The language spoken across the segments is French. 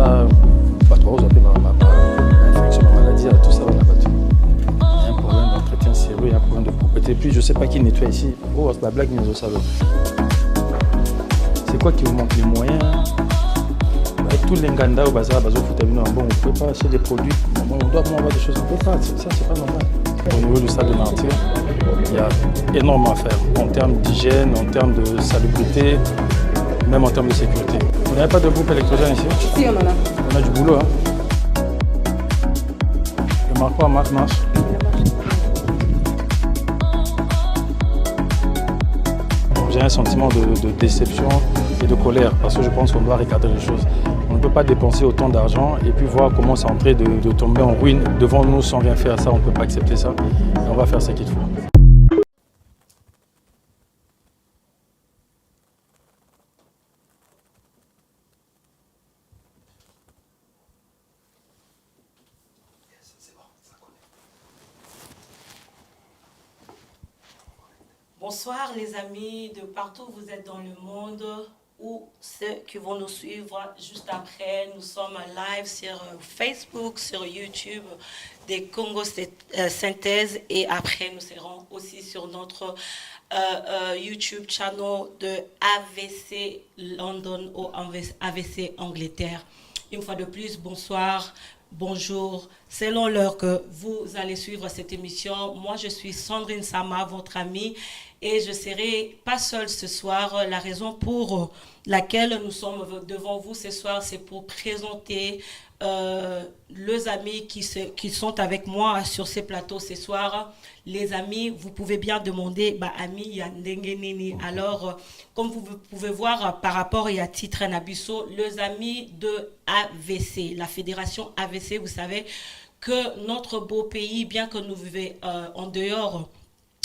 ça, pas trop, vous avez infection, ma maladie, tout ça, on a battu. Il y a un problème d'entretien sérieux, il y a un problème de propreté. Puis je sais pas qui nettoie ici. Oh, c'est la blague, mais nous savons. C'est quoi qui vous manque les moyens? Avec tous les Nganda au bazar, bon, on ne peut pas acheter des produits, on doit avoir des choses, on ne peut pas, ça c'est pas normal. Au niveau du stade de Martyr, il y a énormément à faire en termes d'hygiène, en termes de salubrité, même en termes de sécurité. Vous n'avez pas de groupe électrogène ici? Si, on en a. On a du boulot. Hein. Le Marco à marche. J'ai un sentiment de déception et de colère parce que je pense qu'on doit regarder les choses. On ne peut pas dépenser autant d'argent et puis voir comment c'est en train de tomber en ruine devant nous sans rien faire. Ça, on ne peut pas accepter ça. Et on va faire ce qu'il faut. Bonsoir les amis de partout où vous êtes dans le monde ou ceux qui vont nous suivre juste après. Nous sommes live sur Facebook, sur YouTube des Congo Synthèse et après nous serons aussi sur notre YouTube channel de AVC London ou AVC Angleterre. Une fois de plus, bonsoir. Bonjour, selon l'heure que vous allez suivre cette émission, moi je suis Sandrine Sama, votre amie, et je ne serai pas seule ce soir. La raison pour laquelle nous sommes devant vous ce soir, c'est pour présenter les amis qui sont avec moi sur ces plateaux ce soir. Les amis, vous pouvez bien demander, ami Yandengenini. Alors, comme vous pouvez voir par rapport à titre Nabiso, les amis de AVC, la fédération AVC, vous savez que notre beau pays, bien que nous vivions en dehors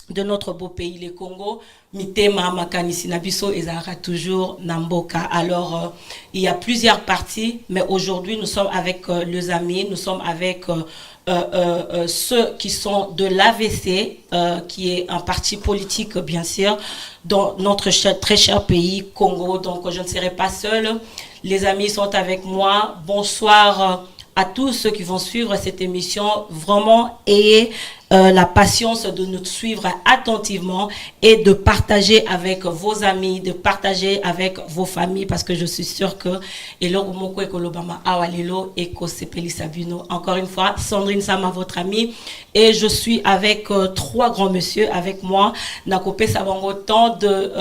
de notre beau pays, le Congo, Mitema, Makanisi, Nabiso, Ezara, toujours Namboka. Alors, il y a plusieurs partis, mais aujourd'hui, nous sommes avec les amis, nous sommes avec ceux qui sont de l'AVC, qui est un parti politique, bien sûr, dans notre très cher pays, Congo. Donc, je ne serai pas seule. Les amis sont avec moi. Bonsoir à tous ceux qui vont suivre cette émission. Vraiment, ayez la patience de nous suivre attentivement et de partager avec vos amis, de partager avec vos familles, parce que je suis sûre que encore une fois, Sandrine Sama, votre amie, et je suis avec trois grands messieurs avec moi. Nakopé Sabango, temps de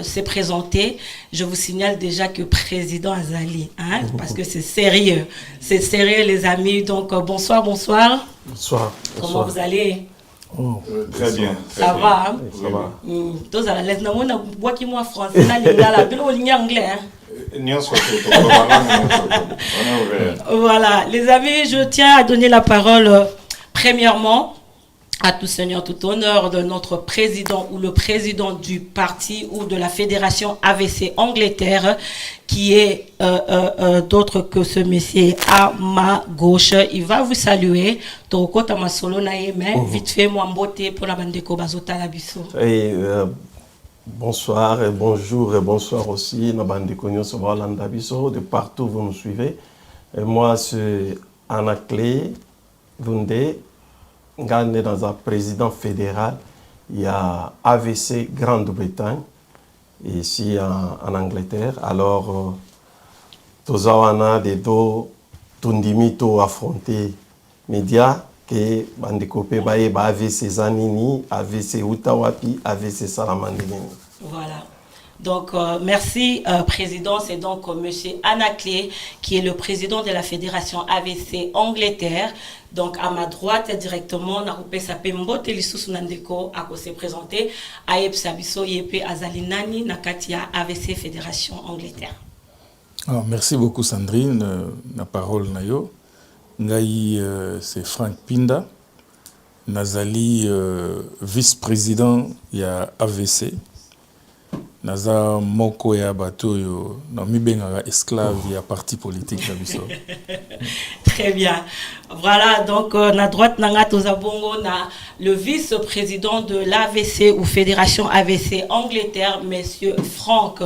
se présenter. Je vous signale déjà que président Azali, hein, parce que c'est sérieux les amis. Donc bonsoir. Bonsoir. Comment vous allez? Très bien. Ça va, hein? Ça va. Tous à la lettre, on a bois qui moi français, na lingala, bien au ligne anglais, hein? Voilà, les amis, je tiens à donner la parole premièrement à tout seigneur, tout honneur de notre président ou le président du parti ou de la fédération AVC Angleterre, qui est d'autre que ce monsieur à ma gauche. Il va vous saluer. Vite fait, moi, mbote pour la bande de Kobazota Labiso. Bonsoir et bonjour et bonsoir aussi, la bande de Kobazota de partout où vous nous suivez. Et moi, c'est Anaclé Vundé. Gagné dans un président fédéral, il y a AVC Grande-Bretagne, ici en Angleterre. Alors, tous on des deux tundimito affrontés médias que bandekopé bae AVC Zanini, AVC Utawapi, AVC Salamandini. Voilà. Donc, merci, Président. C'est donc monsieur Anaclé, qui est le président de la Fédération AVC Angleterre. Donc, à ma droite, directement, Narupe Sapembo, Telissus Nandeko, à quoi s'est présenté, Aeb Sabiso, Yepe Azalinani, Nakatia, AVC Fédération Angleterre. Alors, merci beaucoup, Sandrine. La parole, Nayo. Ngaï, c'est Frank Pinda. Nazali, vice-président, il y a AVC. Naza moko ya bato yo na mibenga esclave ya parti politique na biso. Très bien. Voilà, donc na droite nanga tozabongo na le vice-président de l'AVC ou Fédération AVC Angleterre, monsieur Frank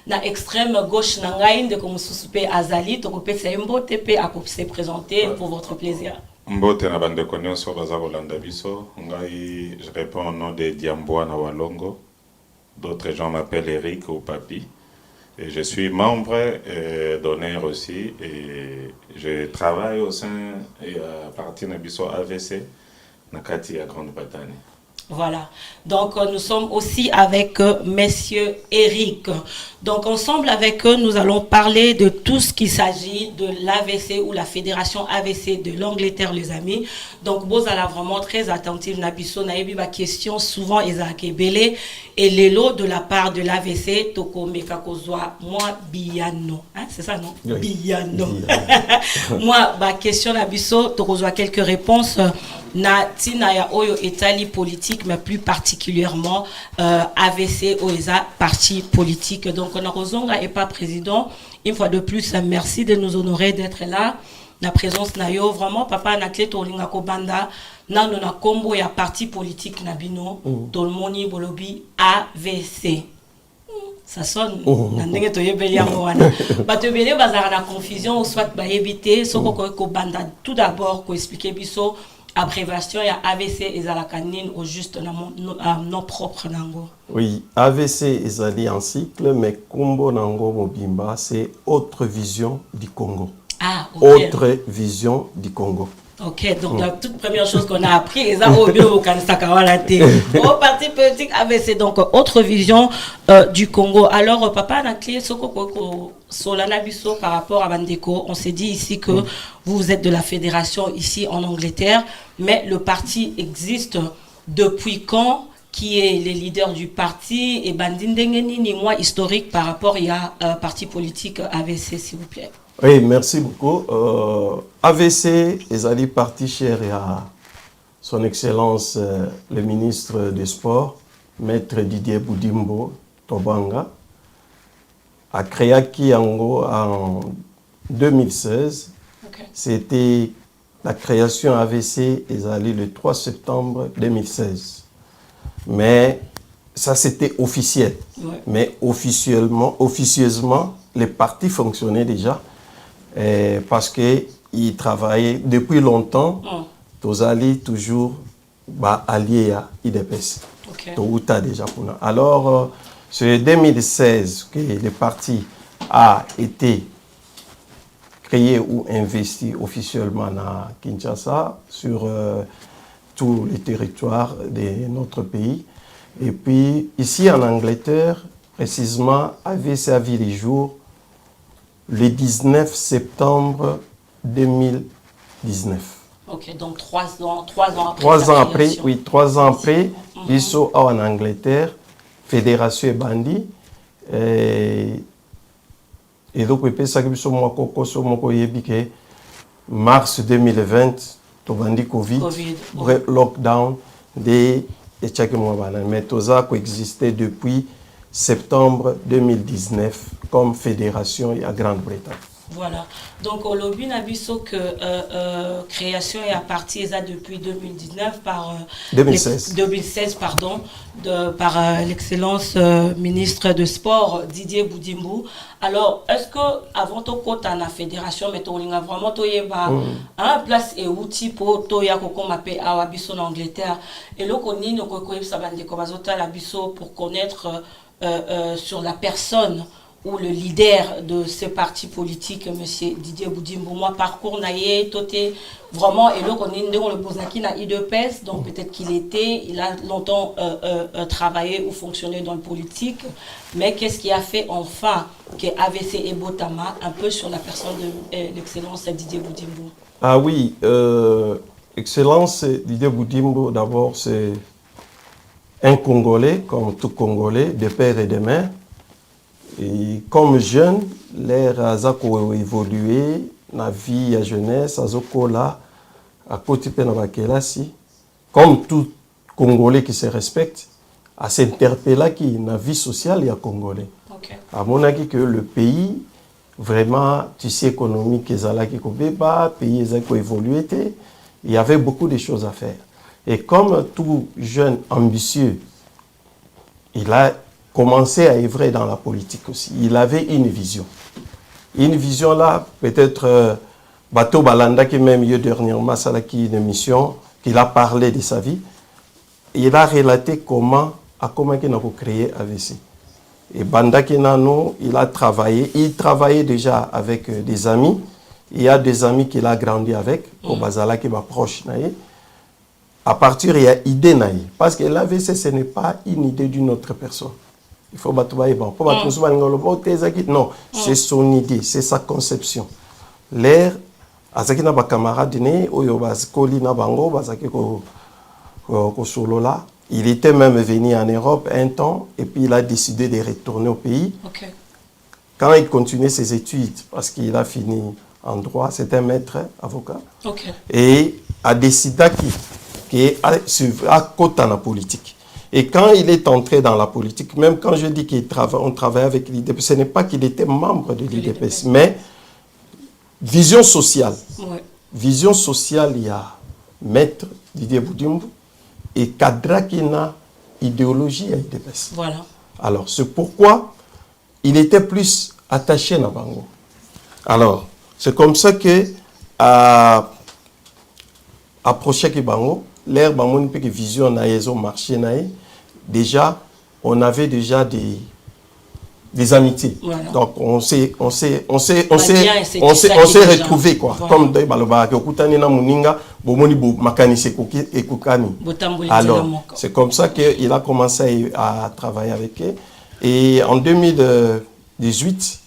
na extrême gauche na ngai ndeko mosusu pe azali tokopesa mbote pe akopse présenter pour votre plaisir. Mbote na bandeko nyonso baza kolanda biso, ngai je réponds au nom de Diamboa na Walongo. D'autres gens m'appellent Eric ou Papi. Et je suis membre d'honneur aussi et je travaille au sein et à partir de biso AVC Nakati à Grande-Bretagne. Voilà, donc nous sommes aussi avec Monsieur Eric. Donc ensemble avec eux, nous allons parler de tout ce qui s'agit de l'AVC ou la Fédération AVC de l'Angleterre, les amis. Donc vous allez vraiment très attentifs. Nabiso naebi ba question souvent Isaac Ebele et l'élo de la part de l'AVC toko mekakozwa moi biano. Hein, c'est ça non? Oui. Biano. Moi ba question nabiso tokozwa quelques réponses. Na tina ya oyo etali politique mais plus particulièrement AVC OESA parti politique. Donc on a Rozonga et pas président. Une fois de plus, merci de nous honorer d'être là. La présence na yo vraiment papa na clé tolinga ko banda na na combo ya parti politique na bino tout le monde bolobi AVC. Ça sonne na ndenge to yebeli yango wana bato ebele bazara na confusion ou soit ba éviter soko ko banda tout d'abord ko expliquer biso abréviation ya AVC ezalakanine au juste nom propre nango. Oui, AVC ezali en cycle mais kombo nango mobimba c'est autre vision du Congo. Ah, okay. Autre vision du Congo. Ok, donc la toute première chose qu'on a appris, c'est au parti politique AVC, donc autre vision du Congo. Alors, papa, par rapport à Bandeko, on s'est dit ici que vous êtes de la fédération ici en Angleterre, mais le parti existe depuis quand? Qui est les leaders du parti? Et Bandindengeni, ni moi, historique par rapport à parti politique AVC, s'il vous plaît. Oui, merci beaucoup. AVC est allé parti cher à son Excellence le ministre des Sports, Maître Didier Boudimbo Tobanga, a créé Kiango en 2016. Okay. C'était la création AVC est allée le 3 septembre 2016. Mais ça c'était officiel. Ouais. Mais officieusement, les partis fonctionnaient déjà. Parce qu'ils travaillaient depuis longtemps, tous alliés toujours alliés à IDPS. Okay. Déjà. Alors, c'est 2016 que le parti a été créé ou investi officiellement à Kinshasa sur tous les territoires de notre pays. Et puis, ici en Angleterre, précisément, AVC a vu les jours le 19 septembre 2019. Ok, donc 3 ans après. 3 ans après, oui, 3 ans après, ils sont en Angleterre, Fédération Bandi. Et donc, ils sont mars 2020, Bandi Covid, lockdown, mais tout ça existait depuis septembre 2019 comme fédération à Grande-Bretagne. Voilà. Donc, au lobby Nabiso que création est à partir depuis 2019 par 2016 pardon, par l'excellence ministre de Sport Didier Boudimbo. Alors, est-ce que avant tout côté la fédération mais on a vraiment toyeba un place et outil pour toya ko m'appelle à Abisso en Angleterre et le koni no ko ça bande ko bazota la biso pour connaître sur la personne ou le leader de ce parti politique, M. Didier Boudimbo. Moi, parcours naïe, toté vraiment, et là, on le Bozaki na IDPS, donc peut-être il a longtemps travaillé ou fonctionné dans le politique, mais qu'est-ce qui a fait enfin que AVC et Botama, un peu sur la personne de l'excellence Didier Boudimbo? Ah oui, excellence Didier Boudimbo, d'abord, c'est un Congolais, comme tout Congolais, de père et de mère. Et comme jeune, l'air a évolué, la vie à jeunesse, à Zokola, à côté de Nabakelasi, comme tout Congolais qui se respecte, à s'interpeller qui la vie sociale et à Congolais. Okay. À mon avis que le pays, vraiment, tu sais, économique, qui pays qui évolué, il y avait beaucoup de choses à faire. Et comme tout jeune ambitieux, il a commencé à œuvrer dans la politique aussi. Il avait une vision. Une vision là, peut-être, Bato Balanda qui même eu dernièrement, ça qui une émission, qu'il a parlé de sa vie. Il a relaté comment il a créé AVC. Et Banda Kenano, il a travaillé. Il travaillait déjà avec des amis. Il y a des amis qu'il a grandi avec, au Bazala qui va proche. À partir, il y a idée. Parce que l'AVC, ce n'est pas une idée d'une autre personne. Il faut battre bon. Non, c'est son idée, c'est sa conception. L'air, Azaki na ba camarade né, oyo bazikoli na bango, bazaki ko solo là. Il était même venu en Europe un temps et puis il a décidé de retourner au pays. Okay. Quand il continuait ses études, parce qu'il a fini en droit, c'était un maître avocat. Okay. Et a décidé qu'il a côté dans la politique. Et quand il est entré dans la politique, même quand je dis qu'on travaille avec l'IDPS, ce n'est pas qu'il était membre de l'IDPS, mais vision sociale. Ouais. Vision sociale, il y a Maître Didier Boudimbo et cadre qui a idéologie à l'IDPS. Voilà. Alors, c'est pourquoi il était plus attaché à Bango. Alors, c'est comme ça que approché que Bango, l'air Bango une petite vision na yezo marché na déjà on avait déjà des amitiés. Voilà. Donc on s'est retrouvés quoi. Voilà. Comme de baloba que okutani na muninga bomoni bo makanise ekukani. Alors, c'est comme ça qu'il a commencé à travailler avec eux. Et en 2018,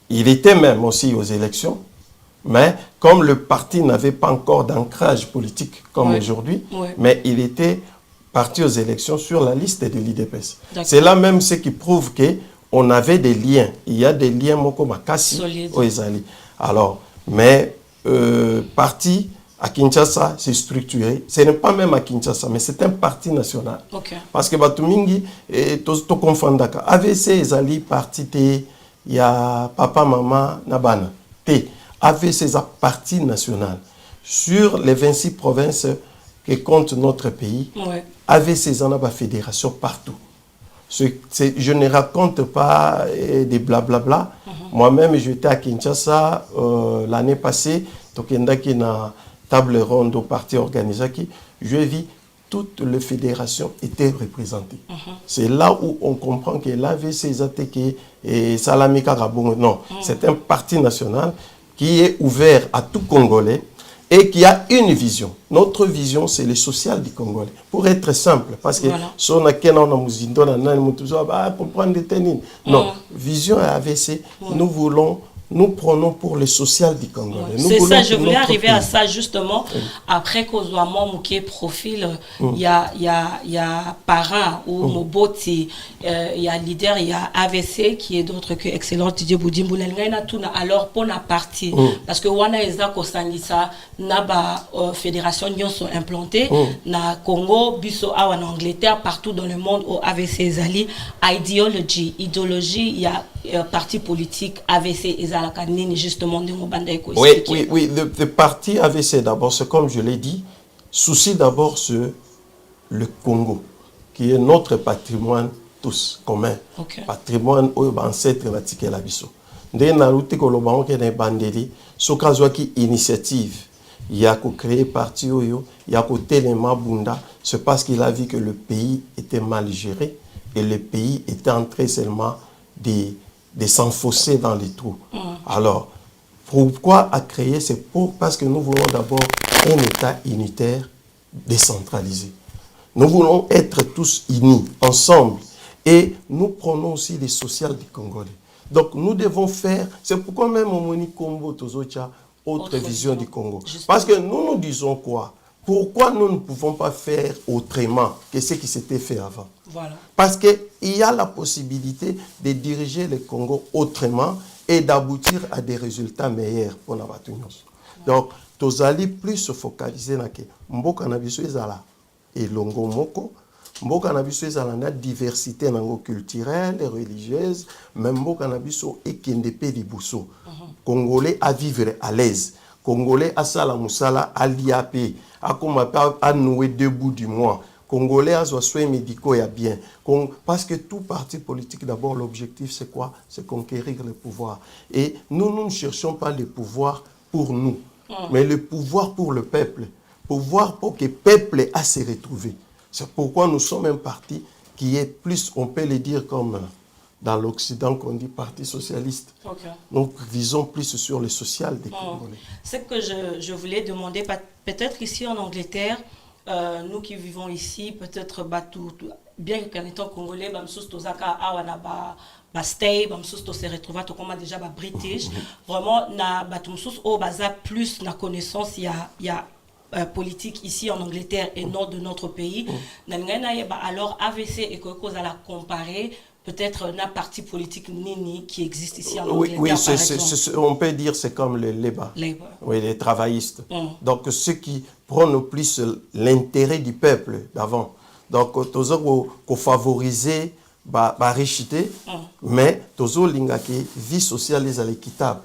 il était même aussi aux élections. Mais comme le parti n'avait pas encore d'ancrage politique comme aujourd'hui, mais il était parti aux élections sur la liste de l'IDPS. C'est là même ce qui prouve qu'on avait des liens. Il y a des liens Moko Makassi au Ezali. Alors, mais parti à Kinshasa, c'est structuré. Ce n'est pas même à Kinshasa, mais c'est un parti national. Okay. Parce que Batumingi, to confondaka. AVC Ezali parti il y a papa, maman, nabana. AVC est un parti national. Sur les 26 provinces que compte notre pays, AVC est une fédération partout. Je ne raconte pas des blablabla. Moi-même, j'étais à Kinshasa l'année passée, Tokendaki na table ronde au parti organisé, je vis toutes les fédérations étaient représentées. C'est là où on comprend que l'AVC et Salamika Rabongo, non, c'est un parti national qui est ouvert à tout Congolais et qui a une vision. Notre vision, c'est le social du Congolais. Pour être simple, parce que si on a non, vision AVC, nous prenons pour le social du Congolais. C'est ça, je voulais arriver à ça justement. Après qu'Ozoamon qui est profil, il y a Parrain ou Moboti, il y a leader, il y a AVC qui est d'autre que excellent Didier Boudimbo. Alors pour la partie, parce que Wana Eza Kosangisa, Naba fédération Nyon sont implantées, na Congo, Bisso en Angleterre, partout dans le monde au AVC Zali, idéologie, il y a parti politique AVC justement de oui, le parti AVC d'abord, c'est comme je l'ai dit, souci d'abord sur le Congo, qui est notre patrimoine tous commun. Patrimoine où ancêtre va tirer la biso. Dès Naruto Kolobango qui est bandeli, Sokazwaki initiative, il y a qu'à créer parti oyo, il y a qu'à téléma bunda, c'est parce qu'il a vu que le pays était mal géré et le pays était en train seulement de s'enfoncer dans les trous. Alors, pourquoi à créer? C'est parce que nous voulons d'abord un État unitaire décentralisé. Nous voulons être tous unis, ensemble. Et nous prenons aussi les sociales du Congolais. Donc, nous devons faire... C'est pourquoi même au Moni Combo, Tozocha, autre vision du Congo. Parce que nous disons quoi? Pourquoi nous ne pouvons pas faire autrement que ce qui s'était fait avant? Parce qu'il y a la possibilité de diriger le Congo autrement et d'aboutir à des résultats meilleurs pour la Batunyos. Donc, Tozali plus se focaliser sur Mboka Nabiso Ezala et Longo Moko. Mboka Nabiso Ezala na diversité culturelle et religieuse, même Mboka Nabiso et Kendepe Libuso. Congolais à vivre à l'aise. Congolais à Sala Moussala à l'IAP. À nouer debout du mois. Congolais à soins médicaux et bien. Parce que tout parti politique, d'abord, l'objectif, c'est quoi? C'est conquérir le pouvoir. Et nous ne cherchons pas le pouvoir pour nous, mais le pouvoir pour le peuple. Pouvoir pour que le peuple a se retrouver. C'est pourquoi nous sommes un parti qui est plus, on peut le dire comme dans l'Occident qu'on dit parti socialiste. Okay. Donc visons plus sur le social des Congolais. Ce que je voulais demander, peut-être ici en Angleterre, nous qui vivons ici, peut-être bien qu'en étant Congolais, stay, se retrouver comme déjà British, vraiment na plus na connaissance il y a politique ici en Angleterre et nord de notre pays. Alors AVC et Koko la comparer peut-être un parti politique nini qui existe ici en Angleterre. Oui, on peut dire c'est comme les Labour. Oui, les travaillistes. Donc ceux qui prennent plus l'intérêt du peuple d'avant. Donc toujours qu'on favoriser la richité, mais toujours la vie sociale est équitable.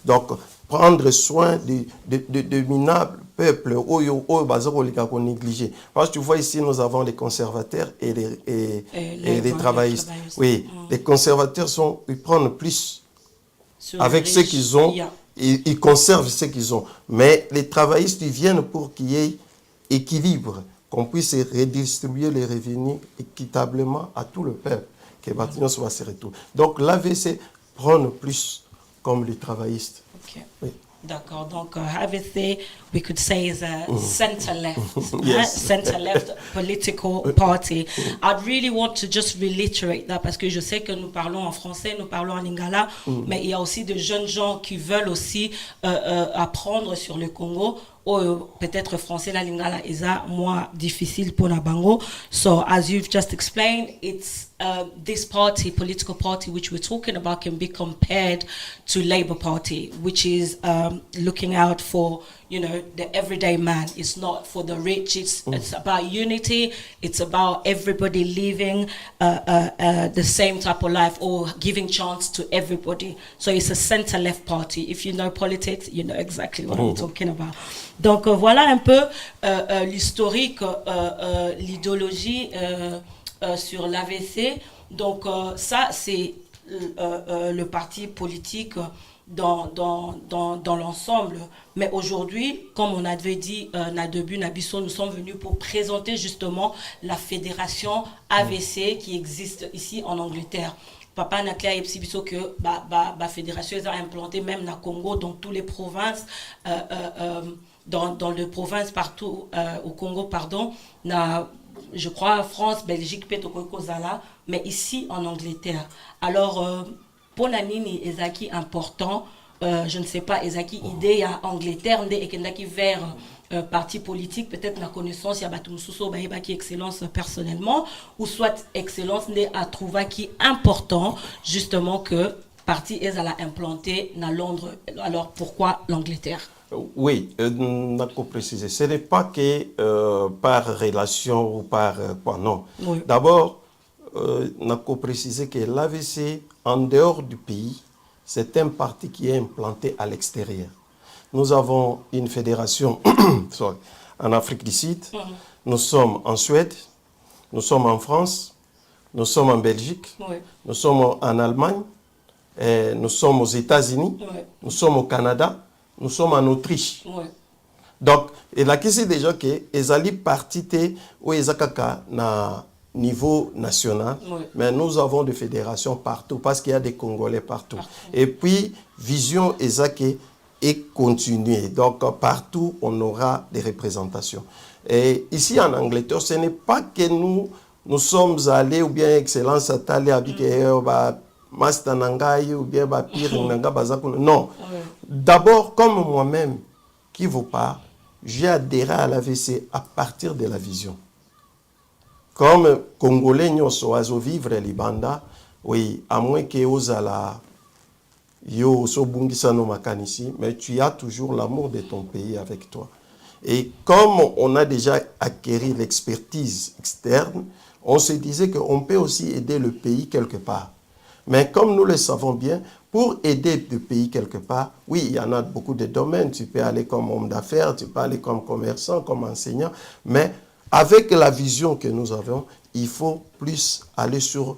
Donc prendre soin de minables peuples qu'on négligé. Parce que tu vois ici, nous avons les conservateurs et les travaillistes. Oui, les conservateurs ils prennent plus avec ce qu'ils ont, ils conservent ce qu'ils ont. Mais les travaillistes, ils viennent pour qu'il y ait équilibre, qu'on puisse redistribuer les revenus équitablement à tout le peuple, que Bâtiment soit se retrouver. Donc l'AVC prend plus comme les travaillistes. Okay. Oui. D'accord, donc AVC, we could say is a center-left, Yes. center-left political party. I'd really want to just reiterate that parce que je sais que nous parlons en français, nous parlons en lingala, mais il y a aussi de jeunes gens qui veulent aussi apprendre sur le Congo. Peut-être français la lingala is moins difficile pour la bango. So as you've just explained, it's this party, political party, which we're talking about, can be compared to Labour Party, which is looking out for, you know, the everyday man. It's not for the rich. It's about unity. It's about everybody living the same type of life or giving chance to everybody. So it's a center-left party. If you know politics, you know exactly what I'm talking about. Donc voilà un peu l'historique, l'idéologie sur l'AVC. Donc ça c'est le parti politique dans l'ensemble. Mais aujourd'hui, comme on avait dit, nous sommes venus pour présenter justement la fédération AVC qui existe ici en Angleterre. Papa n'a clair que la fédération est implantée même dans le Congo, dans toutes les provinces, dans les provinces partout au Congo, pardon, je crois France, Belgique, mais ici en Angleterre. Alors, pour Nanini, Ezaki important, je ne sais pas, Ezaki idée à Angleterre, et qui vers parti politique, peut-être la connaissance, il y a Batumsuso, qui excellence personnellement, ou soit excellence à trouver qui important, justement, que parti est à la implanter dans Londres. Alors, pourquoi l'Angleterre? Oui, on a précisé. Ce n'est pas que par relation ou par quoi, non. Oui. D'abord, on a précisé que l'AVC, en dehors du pays, c'est un parti qui est implanté à l'extérieur. Nous avons une fédération en Afrique du Sud, nous sommes en Suède, nous sommes en France, nous sommes en Belgique, nous sommes en Allemagne, nous sommes aux États-Unis, nous sommes au Canada, nous sommes en Autriche. Donc, et là, c'est déjà que les alliés partis où ils na niveau national, mais nous avons des fédérations partout parce qu'il y a des Congolais partout. Et puis, vision Ezake est continuée. Donc, partout, on aura des représentations. Et ici, en Angleterre, ce n'est pas que nous sommes allés, ou bien Excellence à Tali, Master Nangai, ou bien Pire Nanga Bazakou. Non. D'abord, comme moi-même, qui vous parle, j'ai adhéré à l'AVC à partir de la vision. Comme Congolais, nous sommes vivre Libanda, oui, à moins que vous allez yo so bungisa no makanisi, mais tu as toujours l'amour de ton pays avec toi. Et comme on a déjà acquis l'expertise externe, on se disait qu'on peut aussi aider le pays quelque part. Mais comme nous le savons bien, pour aider le pays quelque part, oui, il y en a beaucoup de domaines. Tu peux aller comme homme d'affaires, tu peux aller comme commerçant, comme enseignant, mais avec la vision que nous avons, il faut plus aller sur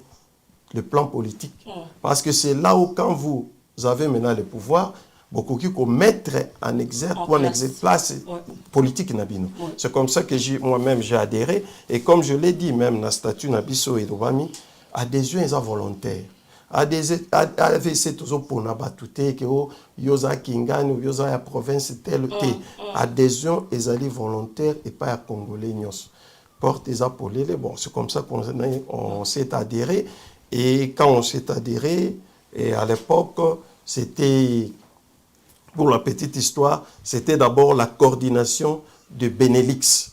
le plan politique. Parce que c'est là où, quand vous avez maintenant le pouvoir, beaucoup qui mettre en exergue ou en place politique Nabino. C'est comme ça que moi-même j'ai adhéré. Et comme je l'ai dit, même dans le statut Nabiso et Dobami, adhésion est volontaire. AVC toujours pour nabatute que yoza kingani ou yoza ya province telle té. Adhésion est volontaire et pas à congolais nyos. Porte les appelés, bon, c'est comme ça qu'on s'est adhéré. Et quand on s'est adhéré, et à l'époque, c'était, pour la petite histoire, c'était d'abord la coordination de Benelux.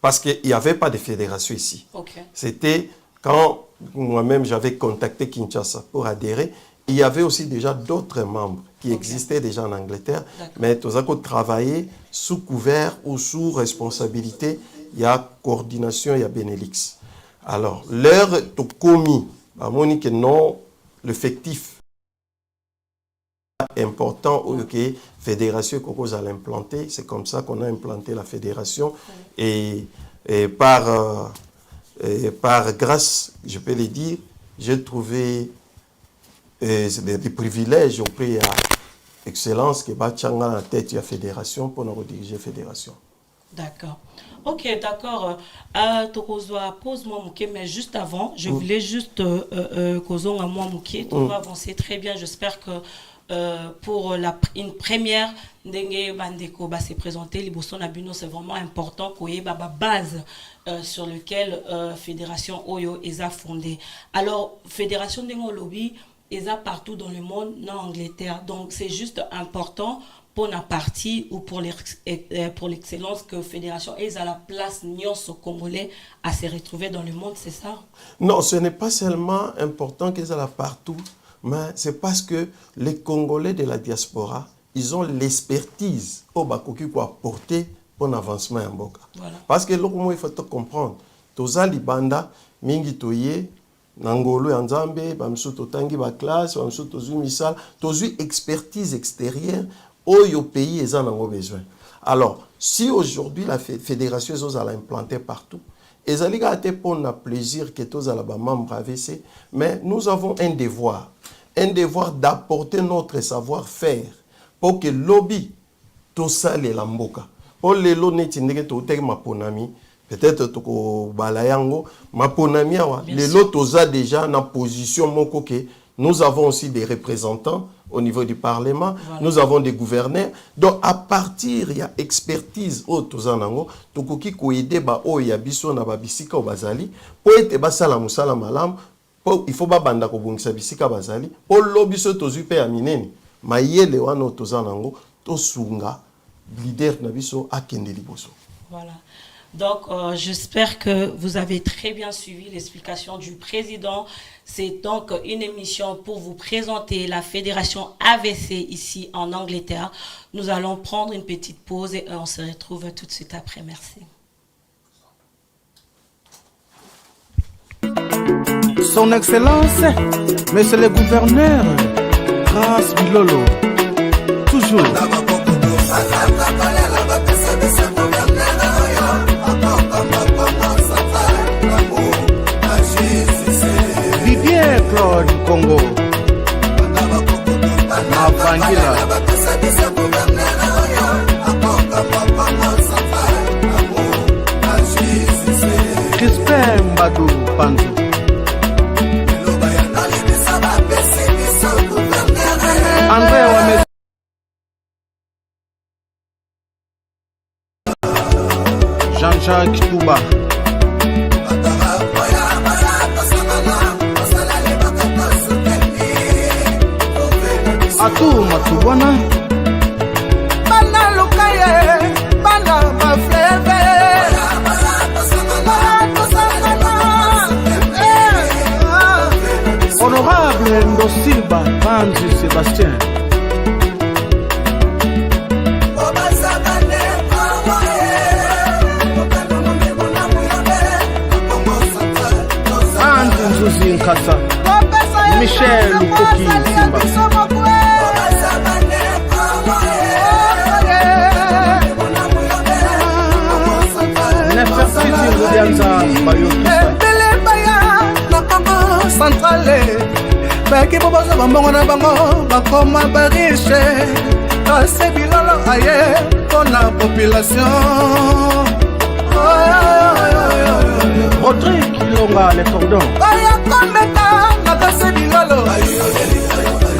Parce qu'il n'y avait pas de fédération ici. C'était quand moi-même j'avais contacté Kinshasa pour adhérer, il y avait aussi déjà d'autres membres qui existaient déjà en Angleterre, mais tous ont travaillé sous couvert ou sous responsabilité. Il y a coordination, il y a Benelux. Alors, l'heure de commis, à mon que non, l'effectif important ou que fédération qu'on a implanté, c'est comme ça qu'on a implanté la fédération et par grâce, je peux le dire, j'ai trouvé des privilèges auprès de l'excellence qui bat à la tête de la fédération pour nous diriger la fédération. D'accord. Ok, d'accord. Pose-moi Mouké, mais juste avant, je voulais juste causer à moi Mouké. Tout va avancer très bien. J'espère que pour une première, Ndenge Bandeko s'est présenté, Liboso Nabino, c'est vraiment important qu'il y ait une base sur laquelle Fédération Oyo est fondée. Alors, Fédération Ndenge Lobby est partout dans le monde, en Angleterre. Donc, c'est juste important pour la partie ou pour l'excellence que Fédération est à la place Nyonso Congolais à se retrouver dans le monde, c'est ça? Non, ce n'est pas seulement important qu'ils soient partout, mais c'est parce que les Congolais de la diaspora, ils ont l'expertise au Bakoki pour apporter pour l'avancement en Boka. Voilà. Parce que là, il faut comprendre, Toza Libanda, Mingi Toye, Nangolo Anzambe, Bamsuto Tangi Baklas, Bamsuto Zumisal, Tozu expertise extérieure, au pays, ils en ont besoin. Alors, si aujourd'hui la fédération est implantée partout, ils ont pour le plaisir que tous les membres AVC, mais nous avons un devoir d'apporter notre savoir-faire pour que le lobby, tout ça, les lamboka. Pour les lois, peut-être que balayango, maponami, les lots, tout ça déjà dans position moko que nous avons aussi des représentants au niveau du Parlement, nous avons des gouverneurs. Donc, à partir, il y a expertise au Tozanango, Tokoki Koide ba o ya biso na babisika o bazali, pour être basala musala malam, il faut ba banda ko bongisa bisika bazali, pour lobiso tozu pe amineni, mayele wana Tozanango, to sunga leader na biso akende liboso. Voilà. Donc, j'espère que vous avez très bien suivi l'explication du président. C'est donc une émission pour vous présenter la fédération AVC ici en Angleterre. Nous allons prendre une petite pause et on se retrouve tout de suite après. Merci. Son Excellence, Monsieur le Gouverneur, Prince Bilolo, toujours. Claude Congo Mavangila Crispin Mbadou Panzo André Wame Jean-Jacques Touba Atou Matouana Bana Lukaye Bana Mafleve Honorable Ndosilba Panzi Sébastien Andy Nzuzi Nkasa Michel Lukoki Simba Nefertiti bandeki po baza bambongo na bango bakoma barishe ase bilolo aye mpona population. Rodrigue Kilonga le cordon oya komeka nakase bilolo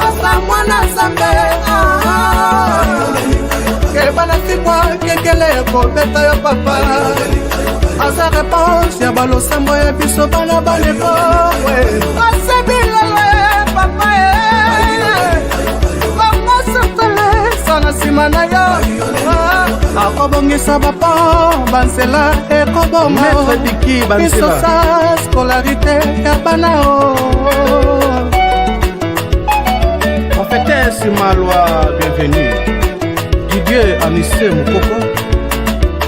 asa mwana nzambe kebana sikwa kekele ekobeta yo papa asa réponse ya balosambo ya biso bana baneko ase bilolo papa bango sana nsima na yo akobongisa bapo bansela ekoboma bisosa scolarité ya bana o Profetesse Malwa bienvenue Didier Anissé Mokoko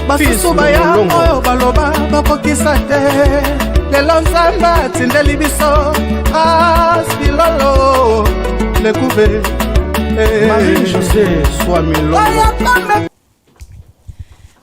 basusu baya oyo baloba bakokisa te lelo nzambe atindeli biso asilolo lekube Marie-José Swamilongo.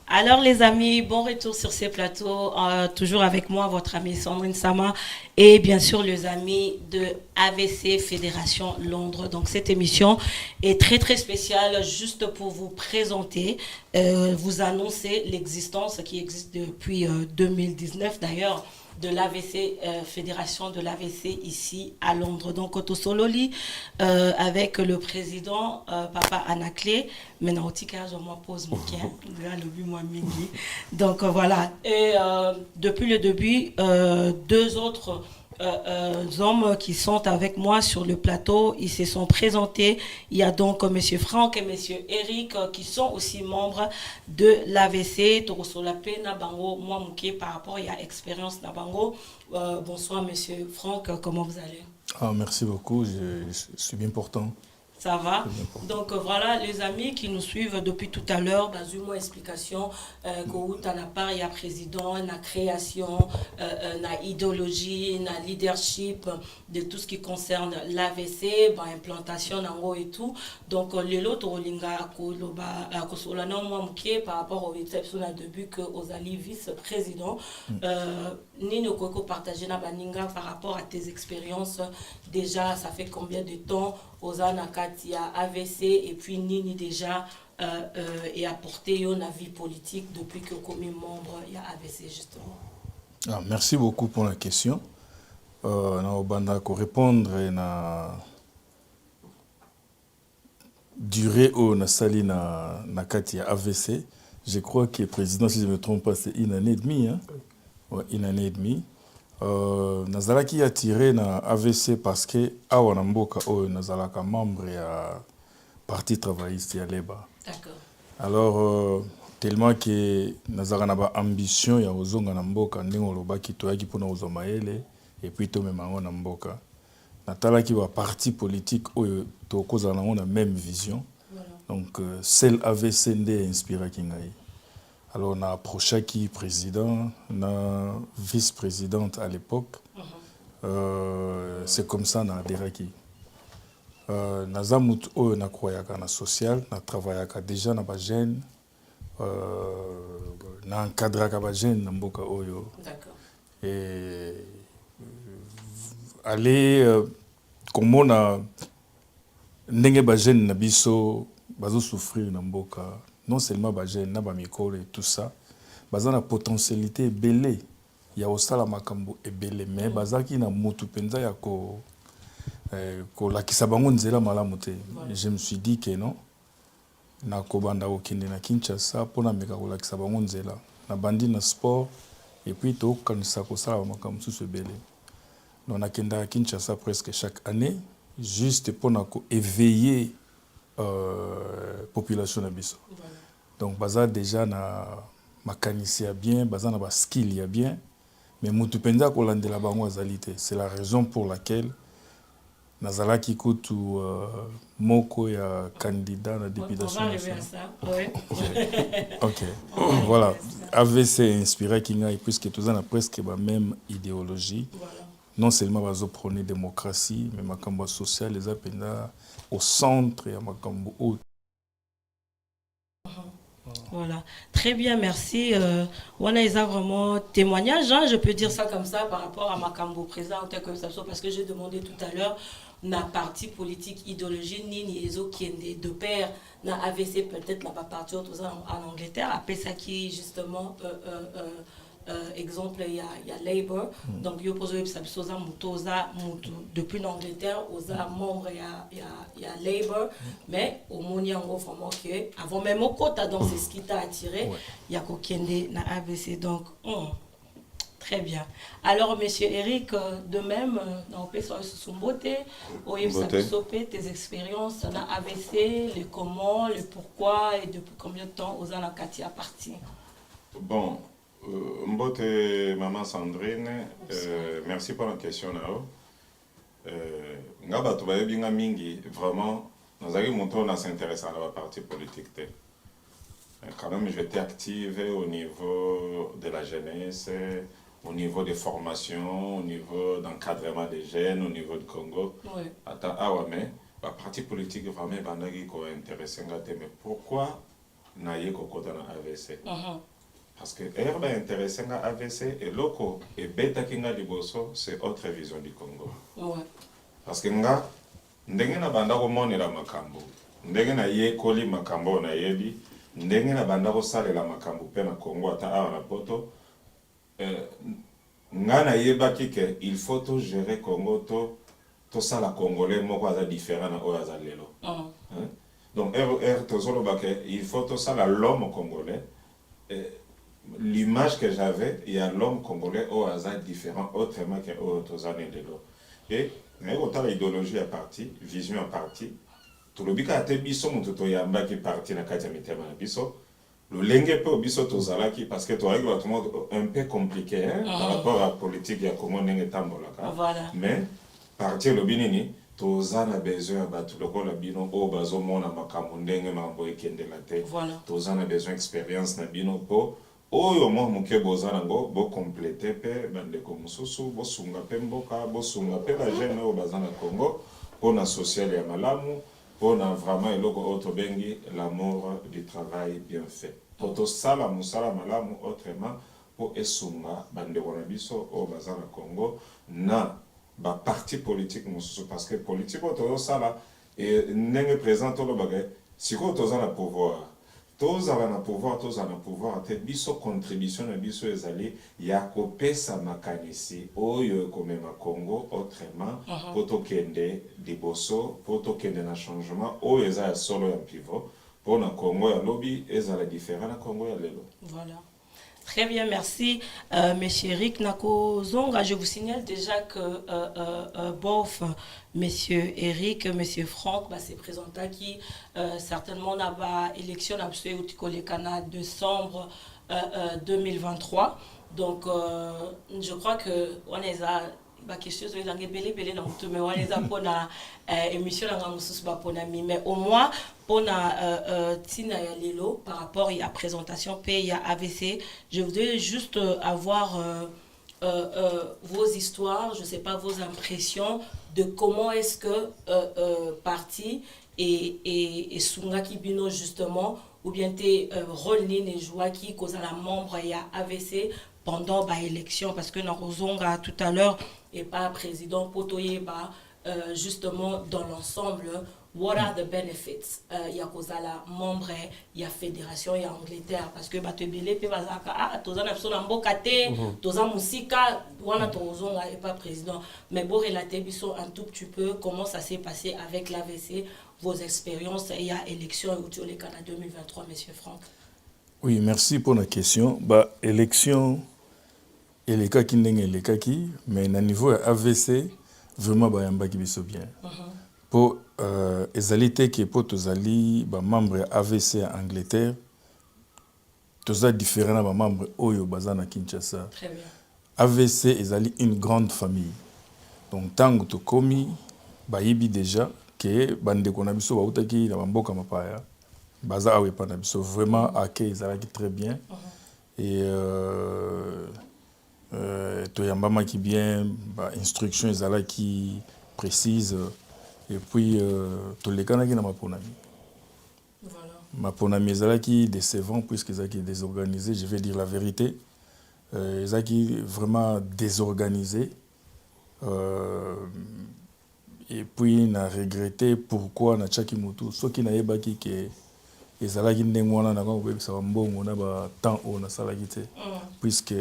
Alors les amis, bon retour sur ces plateaux, toujours avec moi votre amie Sandrine Sama et bien sûr les amis de AVC Fédération Londres. Donc cette émission est très très spéciale juste pour vous présenter, vous annoncer l'existence qui existe depuis 2019 d'ailleurs de l'AVC, Fédération de l'AVC ici à Londres. Donc, Otosololi, avec le président, Papa Anaclé, maintenant, je m'en pose mon kien, donc voilà. Et depuis le début, deux autres hommes qui sont avec moi sur le plateau, ils se sont présentés. Il y a donc M. Franck et M. Eric qui sont aussi membres de l'AVC. Par rapport à l'expérience Nabango. Bonsoir M. Franck, comment vous allez? Merci beaucoup, je suis bien portant. Ça va. Donc voilà, les amis qui nous suivent depuis tout à l'heure, dans une explication, que na part, il y a président, la création, la idéologie, la leadership de tout ce qui concerne l'AVC, implantation et tout. Donc les autres, par rapport au début que aux alliés vice-président, Nino Koko partagé na baninga par rapport à tes expériences. Déjà, ça fait combien de temps aux Anakatia AVC et puis Nini déjà et apporté une vie politique depuis que comme membre il y a AVC justement. Merci beaucoup pour la question. Na obanda ko répondre na durée au na sali na Katia AVC. Je crois que le président, si je ne me trompe pas, c'est une année et demie. Hein? Ouais, une année et demie. Nazalaki attiré na AVC parce que awa na mboka oyo nazalaka membre ya parti travailliste ya Leba. D'accord. Alors tellement que nazalaka na ba ambition ya ozonga na mboka ndenge olobaki toyaki pona ozoma ele et puis to memango na mboka. Natalaki ba parti politique oyo to kozala nango na même vision. Voilà. Donc seul AVC nde inspira kingai. Alors, on a approché qui président, on a vice-présidente à l'époque. C'est comme ça qu'on a adhéré. On a croyé à la sociale, on a travaillé déjà dans les jeunes, on a encadré les jeunes dans Mboka Oyo. D'accord. Et aller, comme on a des jeunes na biso, bazo souffrir dans Mboka. Non seulement les jeunes, les écoles et tout ça, ils ont la potentialité belée. Il y a aussi la makambo et belée, mais ils ont mutu penza ya ko la kisabango nzela malamuté. Je me suis dit que non. Na ko banda okende na Kinshasa pona meka ko la kisabango nzela. Na bandi na sport et puis to kanisa ko sala makambo sous belé. Donc na kenda à Kinshasa presque chaque année juste pour éveiller population na biso. Voilà. Donc baza déjà na makanisi ya bien, baza na ba skill ya bien, mais mutu penza ko landela bango azalité. C'est la raison pour laquelle nazalaki kutu moko ya candidat na députation. On va arriver à ça. Oui. OK. Voilà. AVC inspiré Kingai puisque tous on a presque la même idéologie. Voilà. Non seulement bazo prôner démocratie, mais makambo social les apenda au centre et à makambo haut. Voilà, très bien, merci. On a vraiment témoignage, hein, je peux dire ça comme ça par rapport à Makambo présent, tel que ça soit, parce que j'ai demandé tout à l'heure, na parti politique idéologie nini ezo kiende de pair na AVC peut-être là-bas partir en Angleterre après ça qui justement exemple il y a Labour donc yo pose ça bisoza mutoza mutu depuis l'Angleterre oza membre il y a Labour mais au moni en vraiment que avant même au quota donc c'est ce qui t'a attiré il y a kokiende na AVC donc très bien. Alors, Monsieur Eric, de même, on peut se soumettre au tes expériences dans AVC, le comment, le pourquoi et depuis combien de temps aux Anakati à partir. Bon, Mbote, Maman Sandrine, merci pour la question. Ngaba Toubaye Binga Mingi, vraiment, nous avons montré qu'on s'intéresse à la partie politique. Quand même, j'étais active au niveau de la jeunesse, au niveau des formations, au niveau d'encadrement des jeunes, au niveau du Congo. Oui. Attends, mais la partie politique, vraiment, est intéressée. Mais pourquoi naïe koko dans AVC? Parce que herbe est intéressée à AVC et loco et bêta kinga liboso, c'est autre vision du Congo. Oui. Parce que nga, ndenge na banda ko monela makambo, ndenge na ye koli makambo na yebi, ndenge na banda ko salela makambo pe na Congo ata awa na poto. Ngana yebaki ke il faut tout gérer Congo to sala congolais moko aza différent na oyo aza lelo. Donc il faut tout sala l'homme congolais. L'image que j'avais, il y a l'homme congolais oyo aza différent autrement que oyo tozane lelo. Et mais autant l'idéologie à partie, vision à partie, tout le bika ate biso mutu to yamba ki parti na kati ya mitema na biso. Le lingue peut biso tozalaki parce que toi un peu compliqué par rapport à la politique ya comment nenge tambolaka. Voilà. Mais partir le binini tozana besoin ba tout le ko la bino o bazo mona makambo ndenge mambo ekende la te. Voilà. Tozana besoin expérience na bino po oyo mo muke bozana ngo bo compléter pe bande ko mususu bo sunga pe mboka bo sunga pe la jeune o bazana Congo pour na social ya malamu. On a vraiment autre bengi l'amour du travail bien fait. Pour tout ça, la musala malamu autrement pour esunga bande wanabiso au bazar Congo na ba parti politique mususu parce que politique auto ça là et n'est présent tout le bagage si ko toza na pouvoir tozala na pouvoir te biso contribution na biso ezali ya kopesa makanisi oyo komema Congo autrement poto kende liboso poto kende na changement oyo eza ya solo ya pivot pour na Congo ya lobby ezala différent na Congo ya lelo. Voilà. Très bien, merci. Monsieur Eric Nakozonga, je vous signale déjà que bof, Monsieur Eric, Monsieur Franck, c'est présenté qui certainement n'a pas élection absolue au Canada décembre 2023. Donc, je crois que on est à question sur les belé dans tout mais on est à pour la émission mais au moins pour la tina ya lelo par rapport à la présentation pays à AVC je voudrais juste avoir vos histoires je sais pas vos impressions de comment est-ce que parti et Sunga Kibino justement ou bien tes rôles et joie qui cause à la membre il y a AVC pendant l'élection parce que Narozonga tout à l'heure et pas président Potoye justement dans l'ensemble what are the benefits il y a cause à la membre il y a fédération il y a Angleterre parce que te belé pe bazaka tozana absolument mbokate tozana musika wana Narozonga et pas président mais bon relater biso un tout petit peu comment ça s'est passé avec l'AVC vos expériences il y a élection au Canada 2023 monsieur Franck. Oui, merci pour la question. Élection, les cas qui n'ont les cas qui, mais à niveau AVC, vraiment, il y a bien. Pour les alliés qui pour tous les membres AVC en Angleterre, tous les différents membres Oyo Bazana Kinshasa. Très bien. AVC est une grande famille. Donc, tant que tu commis, bayibi déjà que bande konabiso bautaki na mboka mapaya. Baza awe panabiso vraiment accueil ezalaki très bien et toyambama qui bien instruction ezalaki précise et puis tolekanaki na maponami. Voilà. Maponami ezalaki décevant puisque ezalaki désorganisé, je vais dire la vérité. Ezalaki vraiment désorganisé. et puis na regretté pourquoi na tchaki motu soki na yebaki ke ezalaki ndenge wana na kobebisa mbongo na ba temps o na salaki te puisque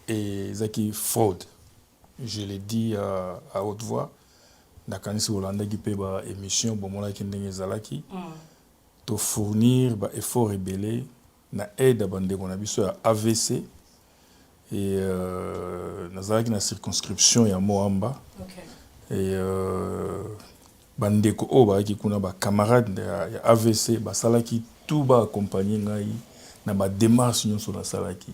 ezaki fraude. Je l'ai dit à haute voix. Nakanisi Hollanda qui paie ba émission bomona ki ndenge ezalaki to fournir ba effort rebelle na aide à bande qu'on a biso ya AVC et nazalaki na circonscription ya Moamba. Et bandeko o ba ki kuna ba camarade ya AVC ba salaki tout ba accompagner ngai na ba démarche nyonso na salaki.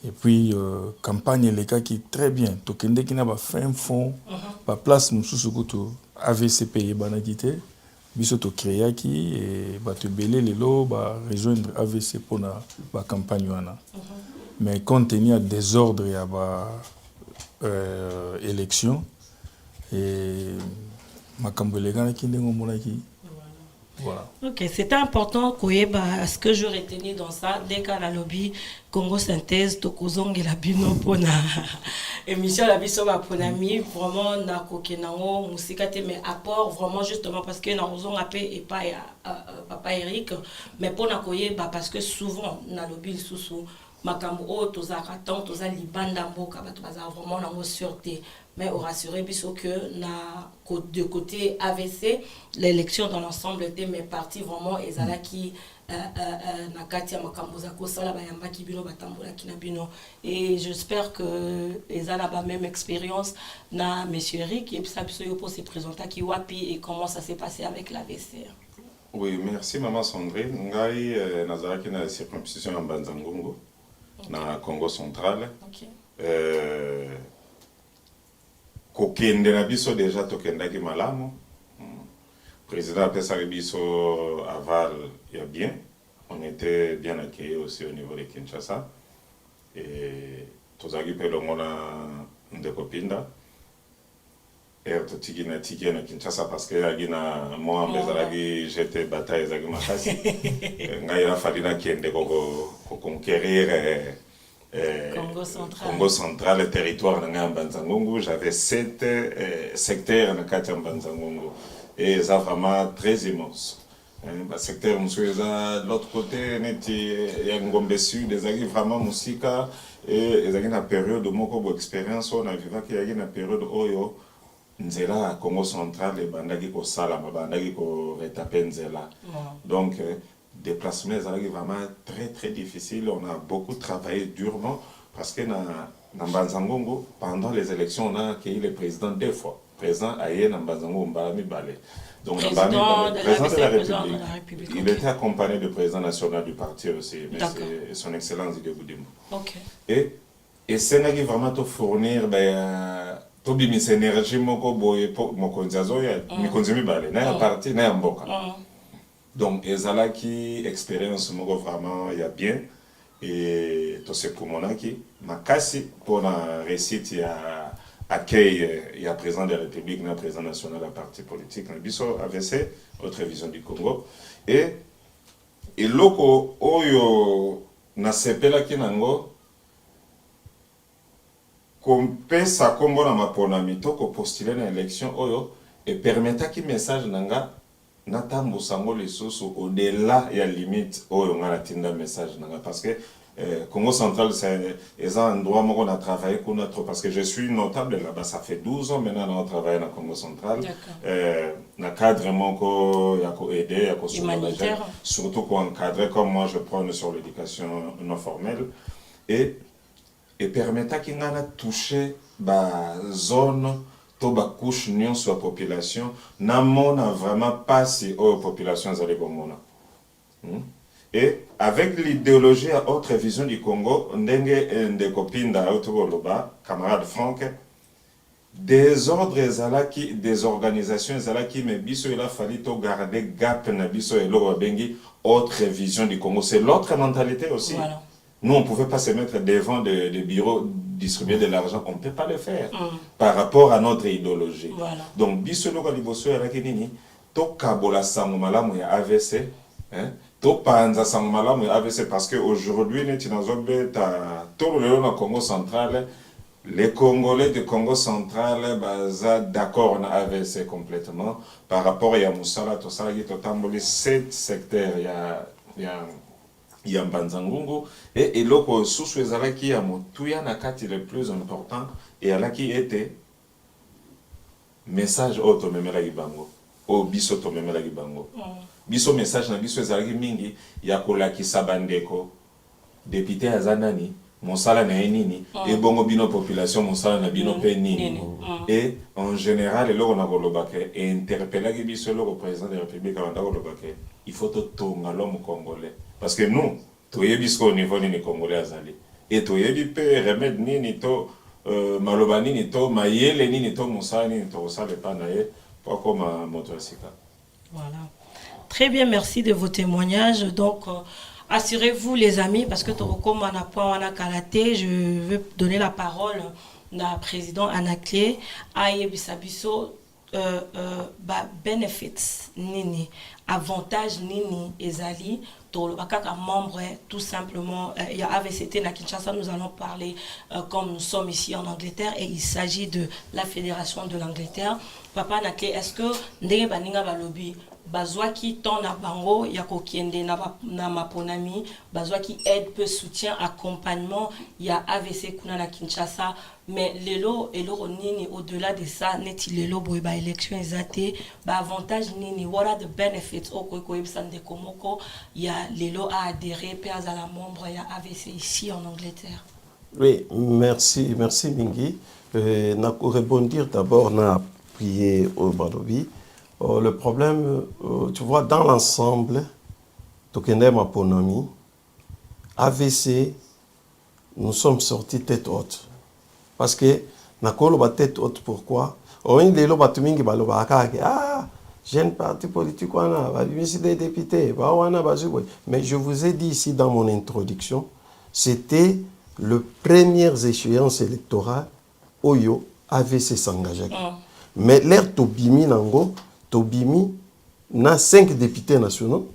Et puis campagne les cas qui très bien to kende ki na ba fin fond ba place mususu ko AVC paye banaki te biso to créer ki et ba te belé lelo ba rejoindre AVC pour na ba campagne wana. Mais compte tenu à désordre ya ba élection et makambo legana ki ndengo monaki. Voilà. Ok, c'était important ce que je retenais dans ça dès qu'à la lobby Congo Synthèse tokozong et la bino pona émission la biso ba ponami vraiment na kokenango musika te mais apport vraiment justement parce que na ozong apé et pas papa Eric mais pona koyeba parce que souvent na lobby susu makambo o tozaka tant toza libanda mboka bato baza vraiment nango sûreté mais on rassurer biso que na de côté AVC l'élection dans l'ensemble était mes partis vraiment ezalaki na kati ya makambo za kosala bayamba ki bino batambola ki na bino et j'espère que ezala ba même expérience na monsieur Eric et puis ça biso yo pour se présenter ki wapi et comment ça s'est passé avec l'AVC. Oui, merci maman Sandrine. Ngai nazalaki na circonscription ya Mbanza-Ngungu na Congo central. OK. Kokende na biso déjà tokendaki malamu. Président apesaki biso aval ya bien. On était bien accueillis aussi au niveau de Kinshasa. Et tozaki pe longona ndeko Pinda. Et totiki na Kinshasa parce que yagi na moi mbezalaki j'étais bataille zaki makasi. Ngai la falina kende ko conquérir Congo central, le territoire de Mbanza-Ngungu, j'avais 7 secteurs dans Mbanza-Ngungu et ça vraiment très immense. Le secteur de l'autre côté, il y a Ngombe Sud, des amis vraiment musika et il y a une période de mon expérience, on a vu qu'il y a une période où Nzela Congo central et bandagi ko sala, bandagi ko retaper Nzela. Donc déplacement est vraiment très très difficile. On a beaucoup travaillé durement parce que dans Mbanza-Ngungu, pendant les élections, on a accueilli le président 2 fois. Président Aye Mbanza-Ngungu Mbalami Balé. Donc président de la République. Il était accompagné du président national du parti aussi, mais c'est son excellence Idé Boudimou. Et c'est là qui vraiment te fournir to bimisa énergie moko boye mokonzi azoya mikonzi mibale na ya parti na ya mboka. Donc, ezalaki expérience moko vraiment il y a bien et tout ce pour mon qui makasi pour la réussite ya accueil il y a président de la République na président national de la parti politique na biso AVC autre vision du Congo et loko oyo na sepela kinango kompesa kombo na maponami to ko postuler na élection oyo et permettre ki message nanga natambo sango les sources au-delà il y a limite où on a atteint message parce que Congo central c'est un endroit où on a travaillé parce que je suis notable là-bas ça fait 12 ans maintenant on travaille dans Congo central na cadre mon il y a aider il y a surtout pour encadrer comme moi je prends sur l'éducation non formelle et permettre qu'il a touché ba zone toba couche nion sur la population n'a vraiment pas si aux populations allées comme et avec l'idéologie à autre vision du Congo ndenge ndeko Pinda autoboloba camarade Franck des ordres zalaki des organisations zalaki mais biso il a fallu to garder gap na biso et lo bengi autre vision du Congo c'est l'autre mentalité aussi. Voilà. Nous, on ne pouvait pas se mettre devant des bureaux, distribuer de l'argent. On ne peut pas le faire par rapport à notre idéologie. Voilà. Donc, bisolo kaliboso ya rakinini, to kabola sangomalamu ya AVC, to panza sangomalamu ya AVC parce que aujourd'hui, netinazombe ta tolo lelo na Congo central, Les Congolais du Congo central, d'accord, on a AVC complètement. Par rapport à Moussala, tout ça, il y a 7 secteurs. Il y a Mbanzangungu. Et l'autre, sous les qui a Moutouya Nakati le plus important, et à la qui était message auto memela gibango. O biso to memela gibango. Biso message na biso ezalaki mingi ya kolakisa bandeko député azanani mosala na nini et bongo bino population mosala na bino pe nini et en général eloko na kolobake interpellaki biso le président de la République avant kolobake il faut tonga l'homme congolais parce que nous toyebi ce au niveau ni congolais azali et toyebi pe remède nini to maloba nini to mayele nini to mosala nini to sala pa na ye pas comme moto asika. Voilà. Très bien, merci de vos témoignages. Donc, assurez-vous les amis, parce que comme on a point on a kalaté, je veux donner la parole à président Anaclé, à Yebisabiso, benefits nini, avantage nini ezali, un membre tout simplement, il y a AVCT na Kinshasa, nous allons parler comme nous sommes ici en Angleterre et il s'agit de la Fédération de l'Angleterre. Papa Anaclé, est-ce que ndenge baninga balobi bazwaki ton na bango ya kokiende na maponami bazwaki aide peu soutien accompagnement ya AVC kuna na Kinshasa mais lelo eloro nini au-delà de ça neti lelo boy ba élection ezate ba avantage nini what are the benefits ko ebsande komoko ya lelo a adhéré pe azala membre ya AVC ici en Angleterre. Oui, merci Mingi. Na ko rebondir d'abord na prier au Balobi. Le problème, tu vois, dans l'ensemble, Tokenem Aponami, AVC, nous sommes sortis tête haute. Parce que, Nakolo ba tête haute, pourquoi? Jeune parti politique, des députés, mais je vous ai dit ici dans mon introduction, c'était le première échéance électorale, Oyo, AVC s'engageait. Mais l'air Tobimi Nango, Tobimi n'a 5 députés nationaux,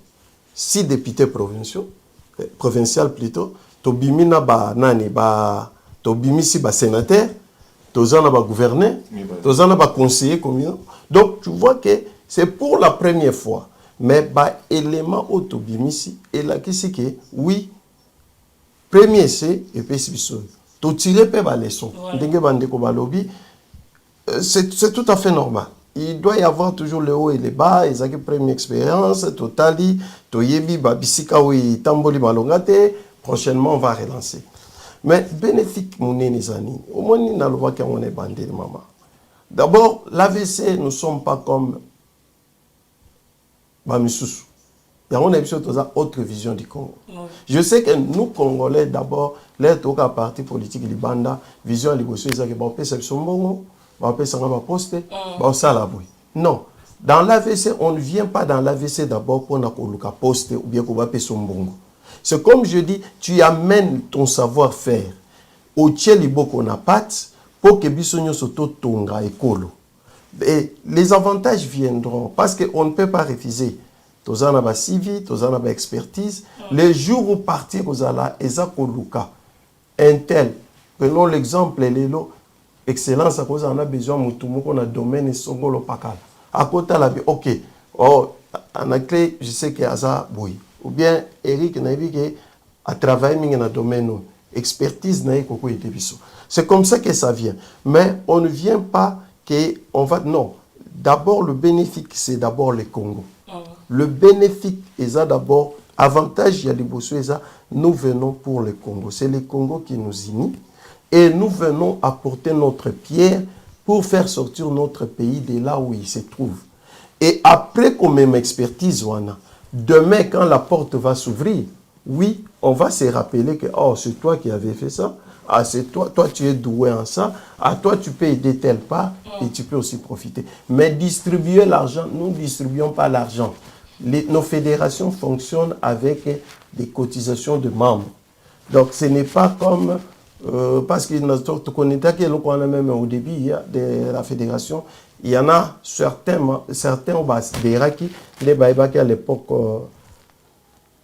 6 députés provinciaux, plutôt. Tobimi n'a ba nani ba Tobimi si ba sénateur, Tozana ba gouverneur, Tozana ba conseiller communal. Donc tu vois que c'est pour la première fois. Mais ba élément au Tobimi si et là qui c'est que oui premier c'est et puis c'est to tirer pe ba leçon. Ndenge bande ko ba lobby c'est tout à fait normal. Il doit y avoir toujours le haut et le bas. Ils ont une première expérience. Totali, Toyebi, Babisika, oui, Tamboli, Malongate. Prochainement, on va relancer. Mais bénéfique, mon nizani. Au moins, nous n'allons pas qu'on est bandé de maman. D'abord, l'AVC, nous ne sommes pas comme Bamisusu. Il y a une autre vision du Congo. Je sais que nous, Congolais, d'abord, les partis politiques, les bandes, vision, les gosses, ils ont perception bon. Non. Dans l'AVC, on ne vient pas dans l'AVC d'abord pour qu'on poste ou bien qu'on va payer son bongo. C'est comme je dis, tu amènes ton savoir-faire au Tchelibo qu'on a pas pour que Bissonio soto tonga et kolo. Et les avantages viendront parce qu'on ne peut pas refuser. Tozana ba civi, tozana ba expertise. Les jours où partir aux ala, ezakoluka. Un tel, prenons l'exemple, Lélo. Excellence à cause on a besoin mutumoko na domaine songolo pakala. À côté la OK. Oh Anaclé, je sais que Aza boy. Ou bien Eric Naibike a travaillé dans le domaine expertise na koko ete biso. C'est comme ça que ça vient. Mais on ne vient pas que on va non. D'abord le bénéfique c'est d'abord le Congo. Le bénéfique est d'abord avantage il y a les bossueza nous venons pour le Congo. C'est le Congo qui nous unit. Et nous venons apporter notre pierre pour faire sortir notre pays de là où il se trouve. Et après qu'on même expertise, demain quand la porte va s'ouvrir, oui, on va se rappeler que oh, c'est toi qui avais fait ça, ah, c'est toi tu es doué en ça, à toi tu peux aider tel part et tu peux aussi profiter. Mais distribuer l'argent, nous ne distribuons pas l'argent. Nos fédérations fonctionnent avec des cotisations de membres. Donc ce n'est pas comme... parce que nous connaissons même au début de la fédération, il y en a certains qui à l'époque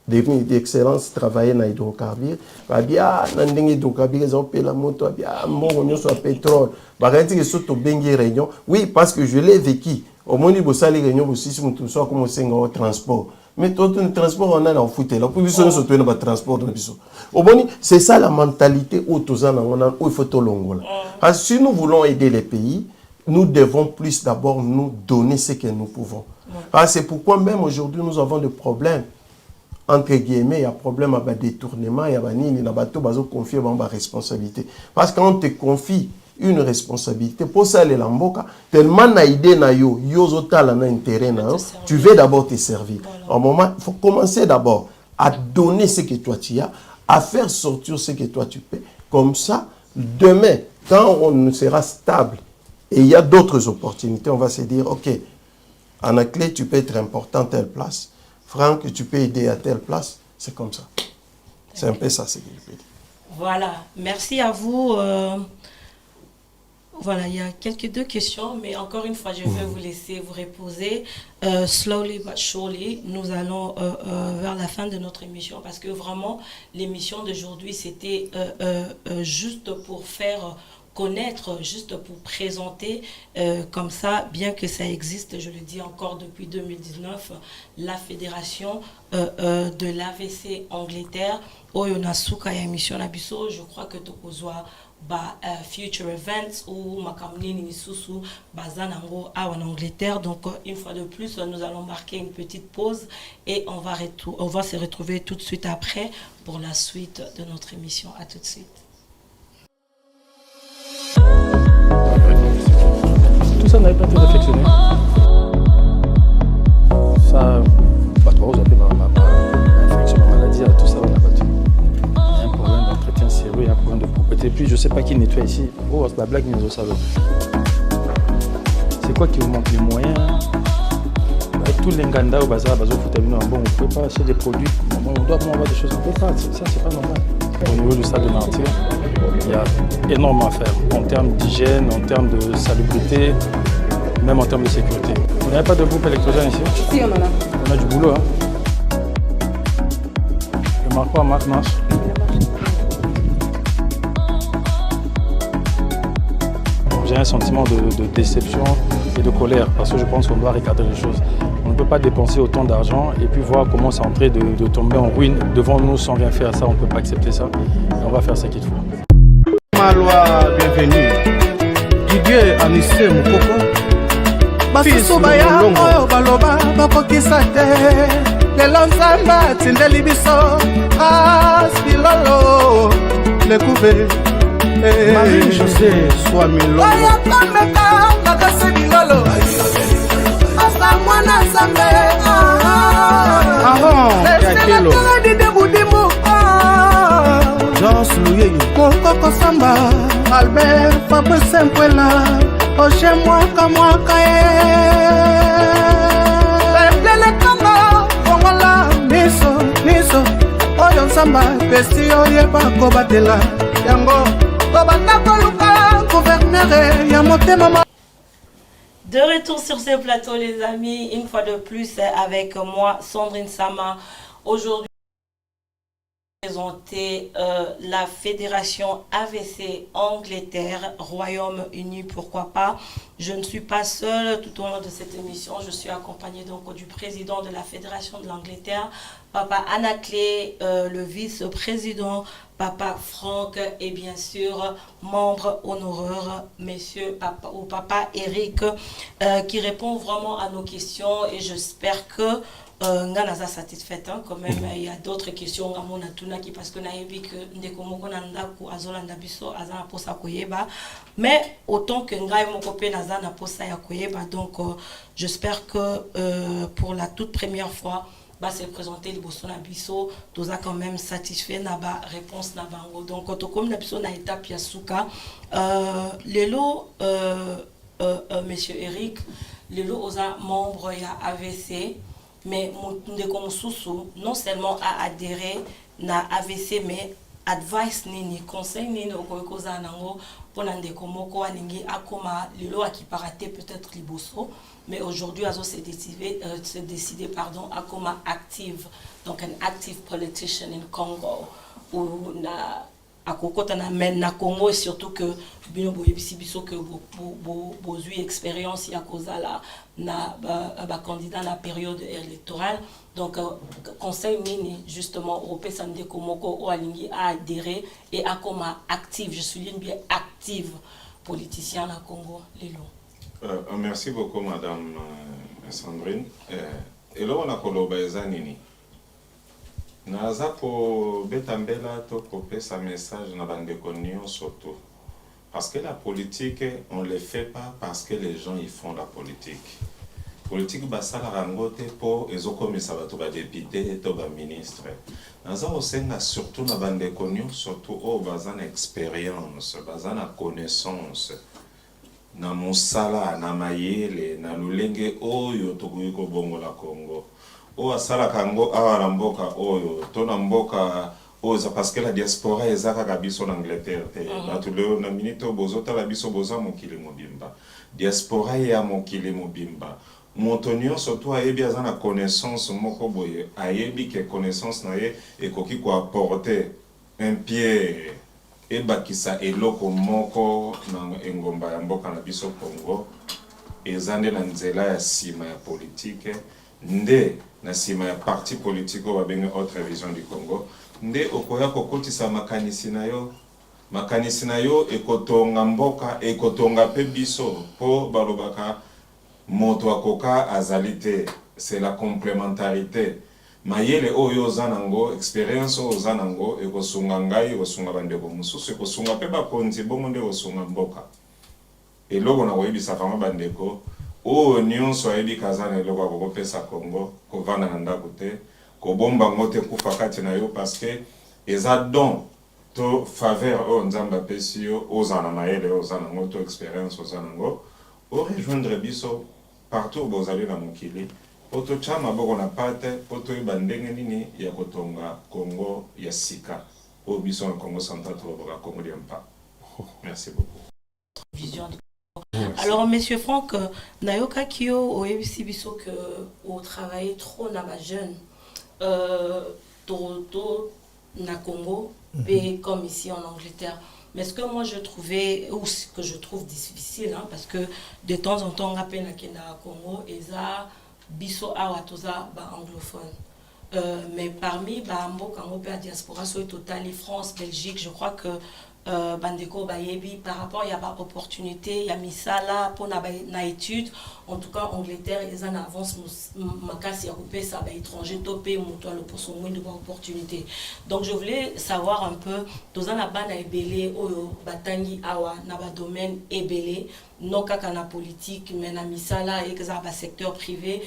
d'excellence travailler na hydrocarbures babia na ndenge hydrocarbures za opela moto babia mbongo nyonso ya pétrole bakati ke soto bengi réunion oui parce que je l'ai vécu au moni bosali réunion bosisi mutu so comme senga au transport mais tout le transport on a en fouté là pour biso so to na transport na biso au moni c'est ça la mentalité autozana on a il faut to longola parce que si nous voulons aider les pays nous devons plus d'abord nous donner ce que nous pouvons. C'est pourquoi même aujourd'hui nous avons des problèmes. Entre guillemets, il y a problème avec détournement, il y a des confier à responsabilité. Parce que quand on te confie une responsabilité, pour ça, les lamboka, tellement na idée na yo, na intérêt na yo, tu veux d'abord te servir. Au moment, il faut commencer d'abord à donner ce que toi tu as, à faire sortir ce que toi tu peux. Comme ça, demain, quand on sera stable, et il y a d'autres opportunités, on va se dire, ok, Anaclé, tu peux être important à telle place. Franck, tu peux aider à telle place. C'est comme ça. C'est un peu ça, ce que je peux dire. Voilà, merci à vous. Voilà, il y a deux questions, mais encore une fois, je vais vous laisser vous reposer. Slowly but surely, nous allons vers la fin de notre émission, parce que vraiment, l'émission d'aujourd'hui, c'était juste pour faire connaître, juste pour présenter comme ça, bien que ça existe, je le dis encore depuis 2019, la fédération de l'AVC Angleterre, Oyonasuka et émission Nabiso, je crois que Tokozwa future events ou makamni nisusu bazanango en Angleterre. Donc une fois de plus, nous allons marquer une petite pause et on va se retrouver tout de suite après pour la suite de notre émission. À tout de suite. Tout ça n'avait pas été réflexionné. Ça, vous avez ma infection, ma maladie, tout ça, on a battu. Il y a un problème d'entretien sérieux, il y a un problème de propreté. Puis je ne sais pas qui nettoie ici. Oh, c'est la blague, mais ça. C'est quoi qui vous manque les moyens? Avec tous les Nganda au bazar, bon, on ne peut pas acheter des produits. On doit avoir des choses. On ne peut pas. Ça, c'est pas normal. Au niveau du stade de Nanterre, il y a énormément à faire en termes d'hygiène, en termes de salubrité, même en termes de sécurité. Vous n'avez pas de groupe électrogène ici? Si, on en a. On a du boulot, hein. Le marque pas, marque marche. J'ai un sentiment de déception et de colère parce que je pense qu'on doit regarder les choses. On ne peut pas dépenser autant d'argent et puis voir comment c'est en train de tomber en ruine devant nous sans rien faire. Ça, on ne peut pas accepter ça. Et on va faire ce qu'il faut. Malwa, bienvenue. Didier Anissé Moukoko. Basusu baya oyo baloba bakokisa te. Lelo Nzambe atindeli biso. Silolo lekube. Marie-José Swamilo. Oya kameka makase bilolo. Mwana Nzambe Kakelo Jean Souye Mokoko Samba Albert Fabrice Mpuela Oche Mwaka Lele Kama Fongola Niso Oyo Samba Pesi Oyeba Kobatela Yango Kobanda Koluka Gouverneur Yamotema. De retour sur ce plateau, les amis, une fois de plus avec moi, Sandrine Sama. Aujourd'hui, présenter la fédération AVC Angleterre, Royaume-Uni, pourquoi pas. Je ne suis pas seule tout au long de cette émission. Je suis accompagnée donc du président de la fédération de l'Angleterre, Papa Anaclé, le vice-président, Papa Franck et bien sûr membre honoraire, Monsieur Papa Eric, qui répond vraiment à nos questions et j'espère que Nganaza satisfaite quand même. Il y a d'autres questions à mon atunaki parce que naebi que ndekomoko nanda ku azolanda biso azana posa koyeba, mais autant que ngai mon copain nazana posa ya koyeba. Donc j'espère que pour la toute première fois se présenter le Bosso Nabiso, tous a quand même satisfait naba réponse nabango. Donc quand on Nabiso na étape yasuka, lelo Monsieur Eric, lelo osa membre ya AVC, mais mon comme Soussou non seulement a adhéré na AVC mais advice nini, conseil nini okokoza nango pona ndeko moko aningi akoma lelo akiparate peut-être liboso, mais aujourd'hui azo se décider pardon akoma active, donc an active politician in Congo ou na akokota na men na Congo, et surtout que bino boyebisi biso que bozui expérience ya kozala na ba candidat na période électorale. Donc conseil nini justement européen sande komoko o alingi a adhérer et a comme active, je souligne bien active, politicien na Congo lelo. Merci beaucoup madame Sandrine. Et là on a koloba ezanini naza ko betambela to kopesa message na bandeko surtout parce que la politique on le fait pas parce que les gens ils font la politique. Politique basala rangote po ezokomisa bato ba député to ba ministre. Naza osenga surtout na bandeko surtout o bazana expérience, bazana connaissance na musala na mayele na lulenge oyo tokoki kobongola Congo. O asala kango awa mboka oyo to na mboka oza parce que la diaspora ezaka kabiso na Angleterre te bato leo na minito bozota la biso boza mokili mobimba diaspora ya mokili mobimba motonio surtout ayebi azana connaissance moko boye ayebi ke connaissance na ye ekoki ko apporter un pied e bakisa eloko moko na engomba ya mboka na biso Congo ezande na nzela ya sima ya politique nde na sima ya parti politique o babenga autre vision du Congo nde okoya kokotisa makanisi na yo ekotonga mboka ekotonga pe biso po balobaka moto akoka azalite. C'est la complémentarité mayele oyo zanango expérience oyo zanango ekosunga ngai ekosunga bandeko mususu ekosunga pe bakonzi bongo nde ekosunga mboka eloko na koyebisa kama bandeko o nyonso ayebi kazana eloko akokopesa Congo kovanda na ndako te kobomba ngote kufa kati na yo parce que eza don to faveur o nzamba pesi yo ozana mayele ozana ngoto expérience ozana ngo o rejoindre biso partout bozali na mokili poto chama boko na pate poto ibandenge nini ya kotonga Congo ya sika o biso na Congo central to boka Congo diampa. Merci beaucoup. Vision. Alors, monsieur Franck, Nayoka Kyo, au biso que au travail trop na ba jeune, Toronto, na Congo, et comme ici en Angleterre. Mais ce que moi je trouvais, ou ce que je trouve difficile, hein, parce que de temps en temps on appelle na Congo, et ça, biso awatoza ba anglophone. Mais parmi ba mboka Congo diaspora, soit total, France, Belgique, je crois que bandeko bayebi par rapport il y a pas opportunité il y a misala pour na étude en tout cas Angleterre ils en avance makasi ya couper ça ba étranger topé monto le pour son moins de opportunité. Donc je voulais savoir un peu dans un bana ebele oyo batangi awa na ba domaine ebele non kaka na politique mais na misala et que ça ba secteur privé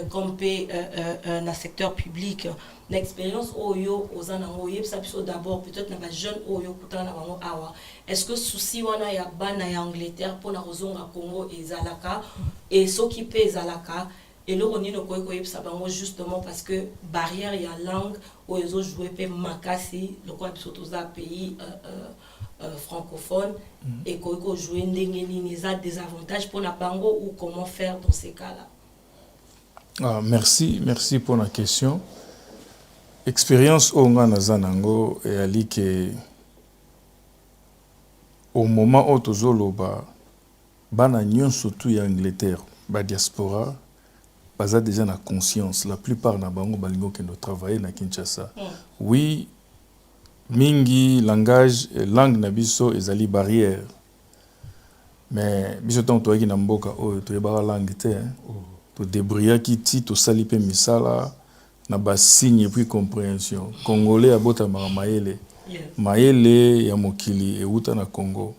comme na secteur public. L'expérience oyo ozana oyo ça biso d'abord peut-être na ba jeune oyo kutana bango awa est-ce que souci wana ya bana ya Angleterre pour na rozonga Congo ezalaka et soki pe ezalaka et le roni no koyo yebisa bango justement parce que barrière ya langue oyo zo jouer pe makasi le quoi biso toza pays francophone et koyo jouer ndenge nini za des avantages pour na bango ou comment faire dans ces cas-là. Merci pour la question. Expérience au Zanango et ali que au moment où tozoloba bana nyon surtout en Angleterre ba diaspora baza déjà na conscience la plupart na bango balingo que nous travailler na Kinshasa. Oui mingi langage langue na biso ezali barrière mais biso tant to na mboka o to ba langue te to débrouiller ki ti to sali pe misala na ba signe puis compréhension congolais abota mayele mayele ya mokili e uta na Congo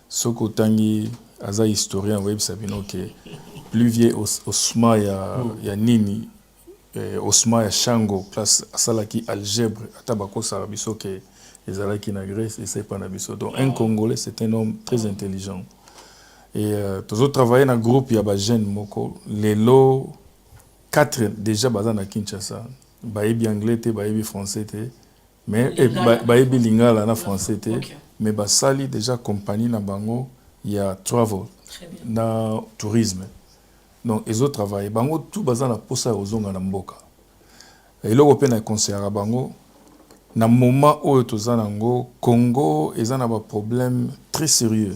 soko tangi aza historien web sabino que plus vieux osma ya nini osma ya Shango place asalaki algèbre atabako sarabiso que ezalaki na Grèce et c'est pas na biso donc un congolais c'est un homme très intelligent et tous travailler dans groupe ya ba jeune moko lelo 4 déjà bazana Kinshasa bayebi anglais te bayebi français te Mais bayebi lingala na français te. Mais basali déjà compagnie na bango il y a travel na tourisme. Donc ils ont travaillé bango tout bazan na posa ozonga na mboka. Et là open na conseiller bango na moment où tozanango Congo ezana ba problème très sérieux.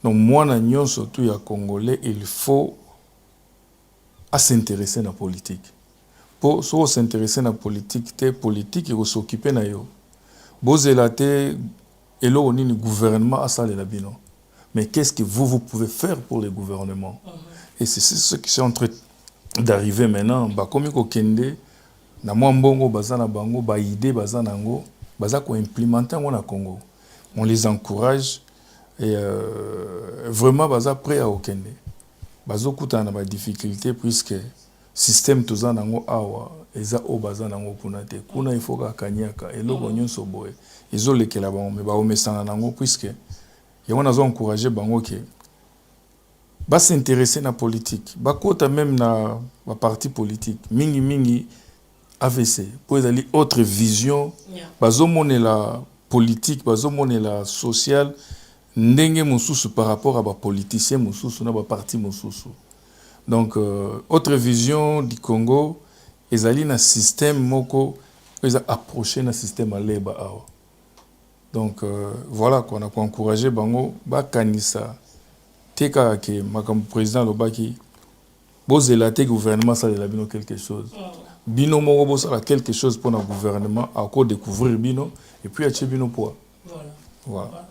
Donc moi na nyon surtout ya congolais il faut à s'intéresser à la politique. Pour s'intéresser à la politique, il faut s'occuper de yo. Bozélate et là on est le gouvernement à ça les labino. Mais qu'est-ce que vous pouvez faire pour le gouvernement? Et c'est ce qui est en train d'arriver maintenant. Bah comme ko kende na mwambongo bazana bango ba idée bazanango baza ko implémenter au Congo. On les encourage et vraiment baza prêt à okende. Bazokuta na ba difficulté puisque système tozanango awa eza o bazanango kuna te. Kuna il faut ka kanyaka eloko nyonso boye. Ezolekela bango mais ba omesana nango puisque et on a encouragé bango ke ba s'intéresser na politique. Ba kota même na ba parti politique. Mingi AVC pour aller autre vision. Bazomone la politique, bazomone la sociale. Ndenge mosusu par rapport à ba politicien mosusu na ba parti mosusu. Donc autre vision du Congo ezali na système moko eza approché na système aleba awa. Donc voilà qu'on a encouragé bango ba kanisa teka ke makam président lobaki bozelate gouvernement ça la bino quelque chose. Bino moko bosala quelque chose pour le gouvernement à quoi découvrir bino et puis acheter bino poids. Voilà.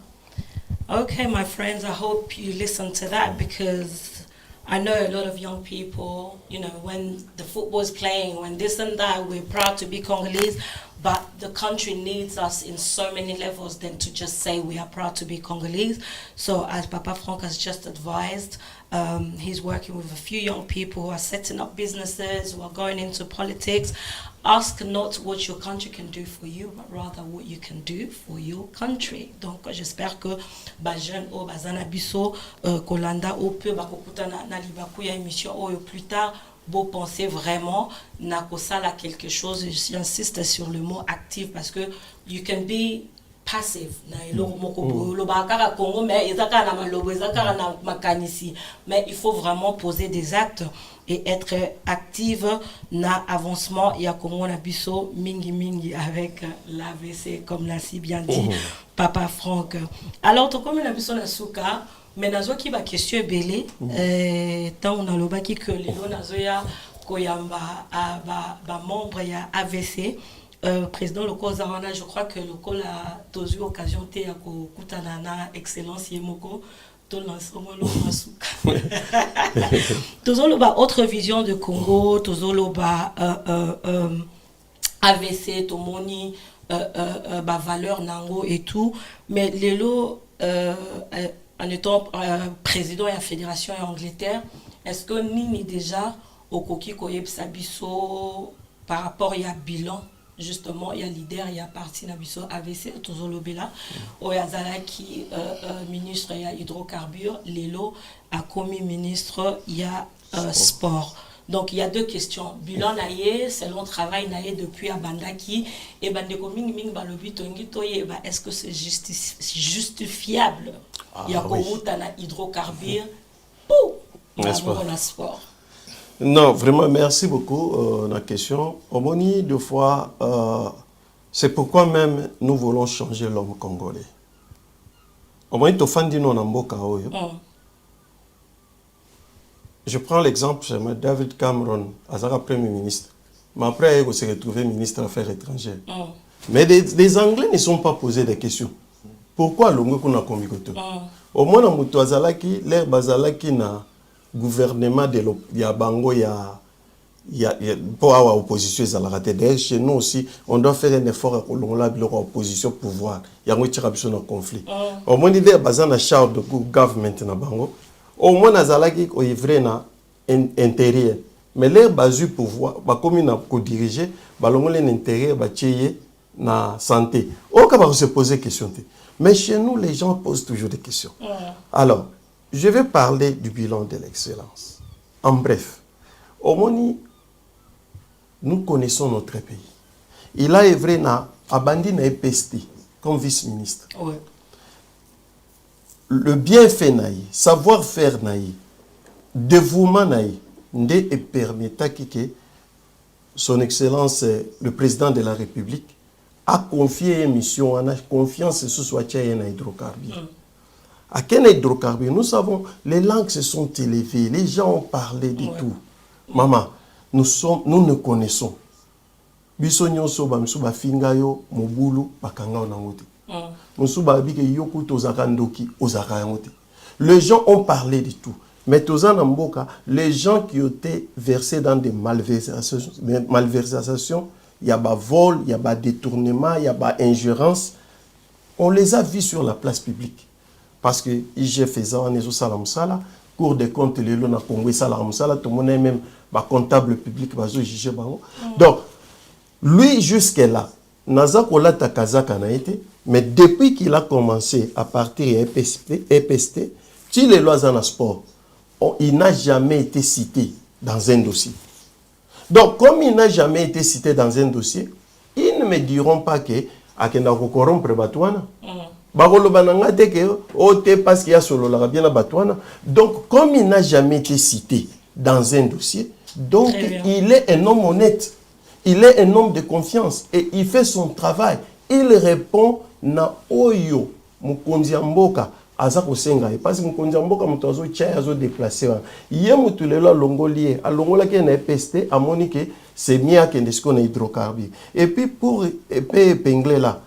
Okay, my friends, I hope you listen to that because I know a lot of young people, you know, when the football is playing, when this and that, we're proud to be Congolese, but the country needs us in so many levels than to just say we are proud to be Congolese. So as Papa Franck has just advised, he's working with a few young people who are setting up businesses, who are going into politics. Ask not what your country can do for you, but rather what you can do for your country. Donc, j'espère que Bajen ou Bazana Bisso, Kolanda ou peu Bakokuta na libakuya émission ou plus tard, vous pensez vraiment na kosala quelque chose. J'insiste sur le mot actif parce que you can be passive na eloko moko lo bakara Congo mais ezaka na malobo ezaka na makanisi mais il faut vraiment poser des actes et être active na avancement ya Congo na biso mingi avec l'AVC comme l'a si bien dit Papa Franck. Alors to comme na biso na suka mais nazo ki ba question ebele tant on a loba ki que lelo nazo ya koyamba ba membre ya AVC. Président Loko Zawana, je crois que Loko a eu l'occasion de Kutanana, excellence Yemoko, Tozoloba, autre vision de Congo, Tozoloba, AVC, Tomoni, valeur Nango et tout. Mais Lelo, en étant président de la Fédération en Angleterre, est-ce que Nini déjà, au Koki Koyeb Sabiso, par rapport à bilan? Justement, il y a leader, il y a parti Nabiso AVC, Tozolobela, Oyazala qui ministre, il y a hydrocarbures, Lelo a commis ministre, il y a sport. Donc il y a deux questions. Bilan naïe, c'est long travail naïe depuis à Bandaki et Bandeko Ming Ming Balobi Tongi Toye, est-ce que c'est justifiable? Il y a Komutana hydrocarbures, pour le sport. Non, vraiment, merci beaucoup la question. Omoni, deux fois, c'est pourquoi même nous voulons changer l'homme congolais. Omoni, tu fais non namboka oyo. Je prends l'exemple, David Cameron, Azara Premier ministre. Mais après, il s'est retrouvé ministre des Affaires étrangères. Mais les Anglais ne sont pas posés des questions. Pourquoi l'homme qu'on a commis tout? Au moins, dans le Azalaki, l'air Bazalaki na gouvernement de Yabango, il y a pour avoir opposition, d'ailleurs chez nous aussi, on doit faire un effort pour l'opposition pouvoir. Il y a un conflit. Au moins, il y a un charte de gouvernement na bango. Au moins, nazalaki au vrai na intérieur. Mais les bases pouvoir, ba comme na ko diriger, ba longole l'intérieur ba tieye na santé. Au cas où se poser question. Mais chez nous, les gens posent toujours des questions. Alors, je vais parler du bilan de l'excellence. En bref, au Moni, nous connaissons notre pays. Il a œuvré Abandi na EPST comme vice-ministre. Ouais. Le bienfait naï, savoir-faire naï, dévouement naï, ndé et permettra que son Excellence, le président de la République, a confié une mission, a confiance sur ce hydrocarbures. À quel hydrocarbures? Nous savons, les langues se sont élevées, les gens ont parlé de tout. Maman, nous ne connaissons. Bisonyo soba msuba fingayo mobulu bakanga na ngote. Msuba bike yoku tozaka ndoki ozaka yangote. Les gens ont parlé de tout. Mais tozana mboka, les gens qui étaient versés dans des malversations, il y a des vols, il y a des détournements, il y a des ingérences, on les a vus sur la place publique. Parce que IG faisait un ézo salamsala, Cour des comptes les lona Congo salamsala, tout le monde même ba comptable public bazo IG bango. Donc lui jusque-là, naza kolata kazaka na été, mais depuis qu'il a commencé à partir EPST, si les lois en sport, il n'a jamais été cité dans un dossier. Donc, comme il n'a jamais été cité dans un dossier, ils ne me diront pas que akenda ko corrompre batwana. Parce qu'il y a solo la bien batwana. Donc, comme il n'a jamais été cité dans un dossier, donc il est un homme honnête. Il est un homme de confiance et il fait son travail. Il répond na oyo mukonzi mboka azako senga parce que mukonzi mboka mutazo tcha azo déplacer. Yé mutulelo longolier alongola ke na EPST amoni ke c'est mia ke ndesiko na hydrocarbures. Et puis pour épingler là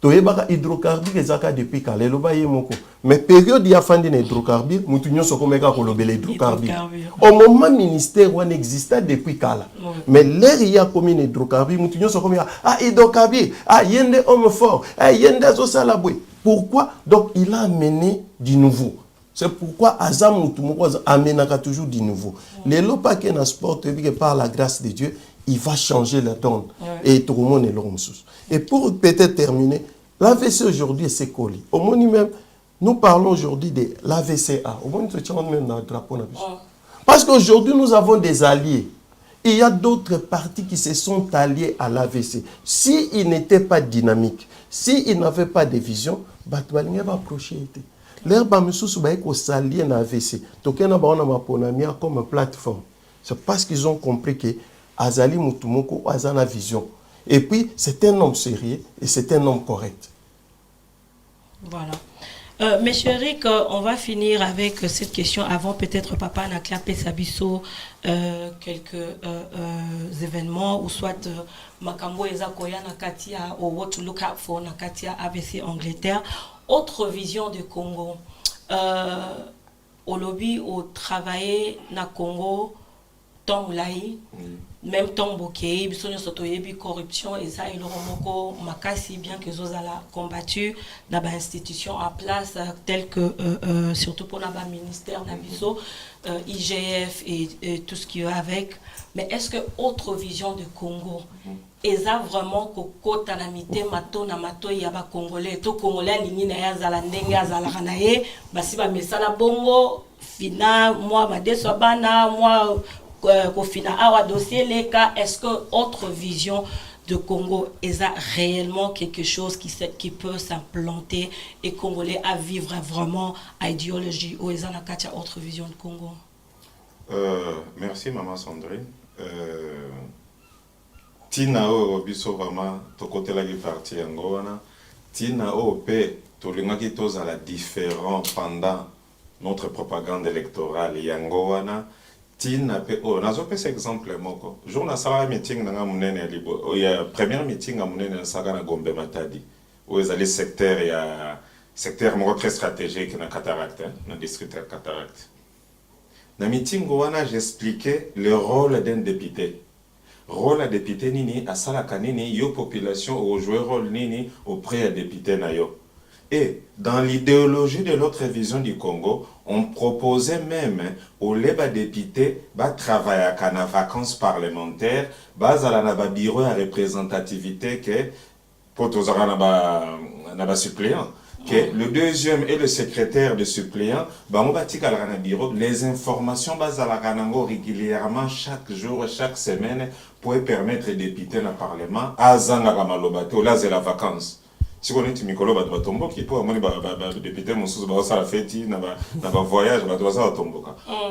toyebaka hydrocarbures ezaka depuis kalelo ba yemoko. Mais période ya fandi na hydrocarbures mutunyo sokomeka kolobela hydrocarbures. Au moment ministère on existait depuis kala. Mais l'air y a commis hydrocarbures mutunyo sokomeka hydrocarbures yende homme fort yende zo salabwe. Pourquoi? Donc il a amené du nouveau. C'est pourquoi Azam Mutumoko amenaka toujours du nouveau. Les lopas qui na sport par la grâce de Dieu, il va changer la donne. Et tout le monde est l'homme. Et pour peut-être terminer, l'AVC aujourd'hui c'est collé. Au moins même, nous parlons aujourd'hui de l'AVCA. Au moins nous même dans drapeau. Parce qu'aujourd'hui nous avons des alliés. Il y a d'autres partis qui se sont alliés à l'AVC. S'ils n'étaient pas dynamiques, s'ils n'avaient pas de vision, Batbalinga va approcher. L'herbe Moussou va s'allier à l'AVC. Tokena Baona Maponamia comme plateforme. C'est parce qu'ils ont compris que Azali Moutumoko a une vision. Et puis, c'est un homme sérieux et c'est un homme correct. Voilà. Monsieur Eric, on va finir avec cette question avant peut-être Papa Naklape Sabiso quelques événements ou soit Makambo Ezakoya Nakatia ou What to Look Out for Nakatia ABC Angleterre. Autre vision du Congo. Au lobby, au travailler na Congo, tant moulaï, même temps bokeh, bisonyo sotoyebi corruption et ça il romoko makasi bien que zozala combattu dans ba institution en place telles que surtout pour naba ministère nabiso IGF et tout ce qui va avec. Mais est-ce que autre vision du Congo eza vraiment kokota na mité mato na mato ya ba congolais to congolais lingi na ya zala ndenge azala kanaye basi ba mesala bongo fina moi ba deso bana moi kofina awa dossier les cas. Est-ce que autre vision de Congo est réellement quelque chose qui peut s'implanter et congolais à vivre vraiment à idéologie ou est-ce qu'il y a autre vision de Congo? Merci maman Sandrine. Tina o biso vraiment to côté la partie ngona tina o pe to lingaki toza la différent pendant notre propagande électorale yangoana tina pe o nazo pe exemple moko jour na sala meeting na munene libo ya première meeting na munene saka na Gombe Matadi où ils allaient secteur moko très stratégique na cataracte na district de cataracte na meeting wana j'expliquais le rôle d'un député. Rôle à député nini à salaka nini yo population au jouer rôle nini auprès à député na yo. Et dans l'idéologie de l'autre vision du Congo, on proposait même au leba député ba travailler à na vacances parlementaires, base à la bureau à représentativité que pour tous na ba suppléant. que le deuxième et le secrétaire de suppléant, les informations régulièrement chaque jour, chaque semaine pour permettre aux députés dans le Parlement à Zanga Kamalobato, là c'est la vacance. Si on est Mikolo Batombo, qui peut amener les députés, mon la fête, dans le voyage,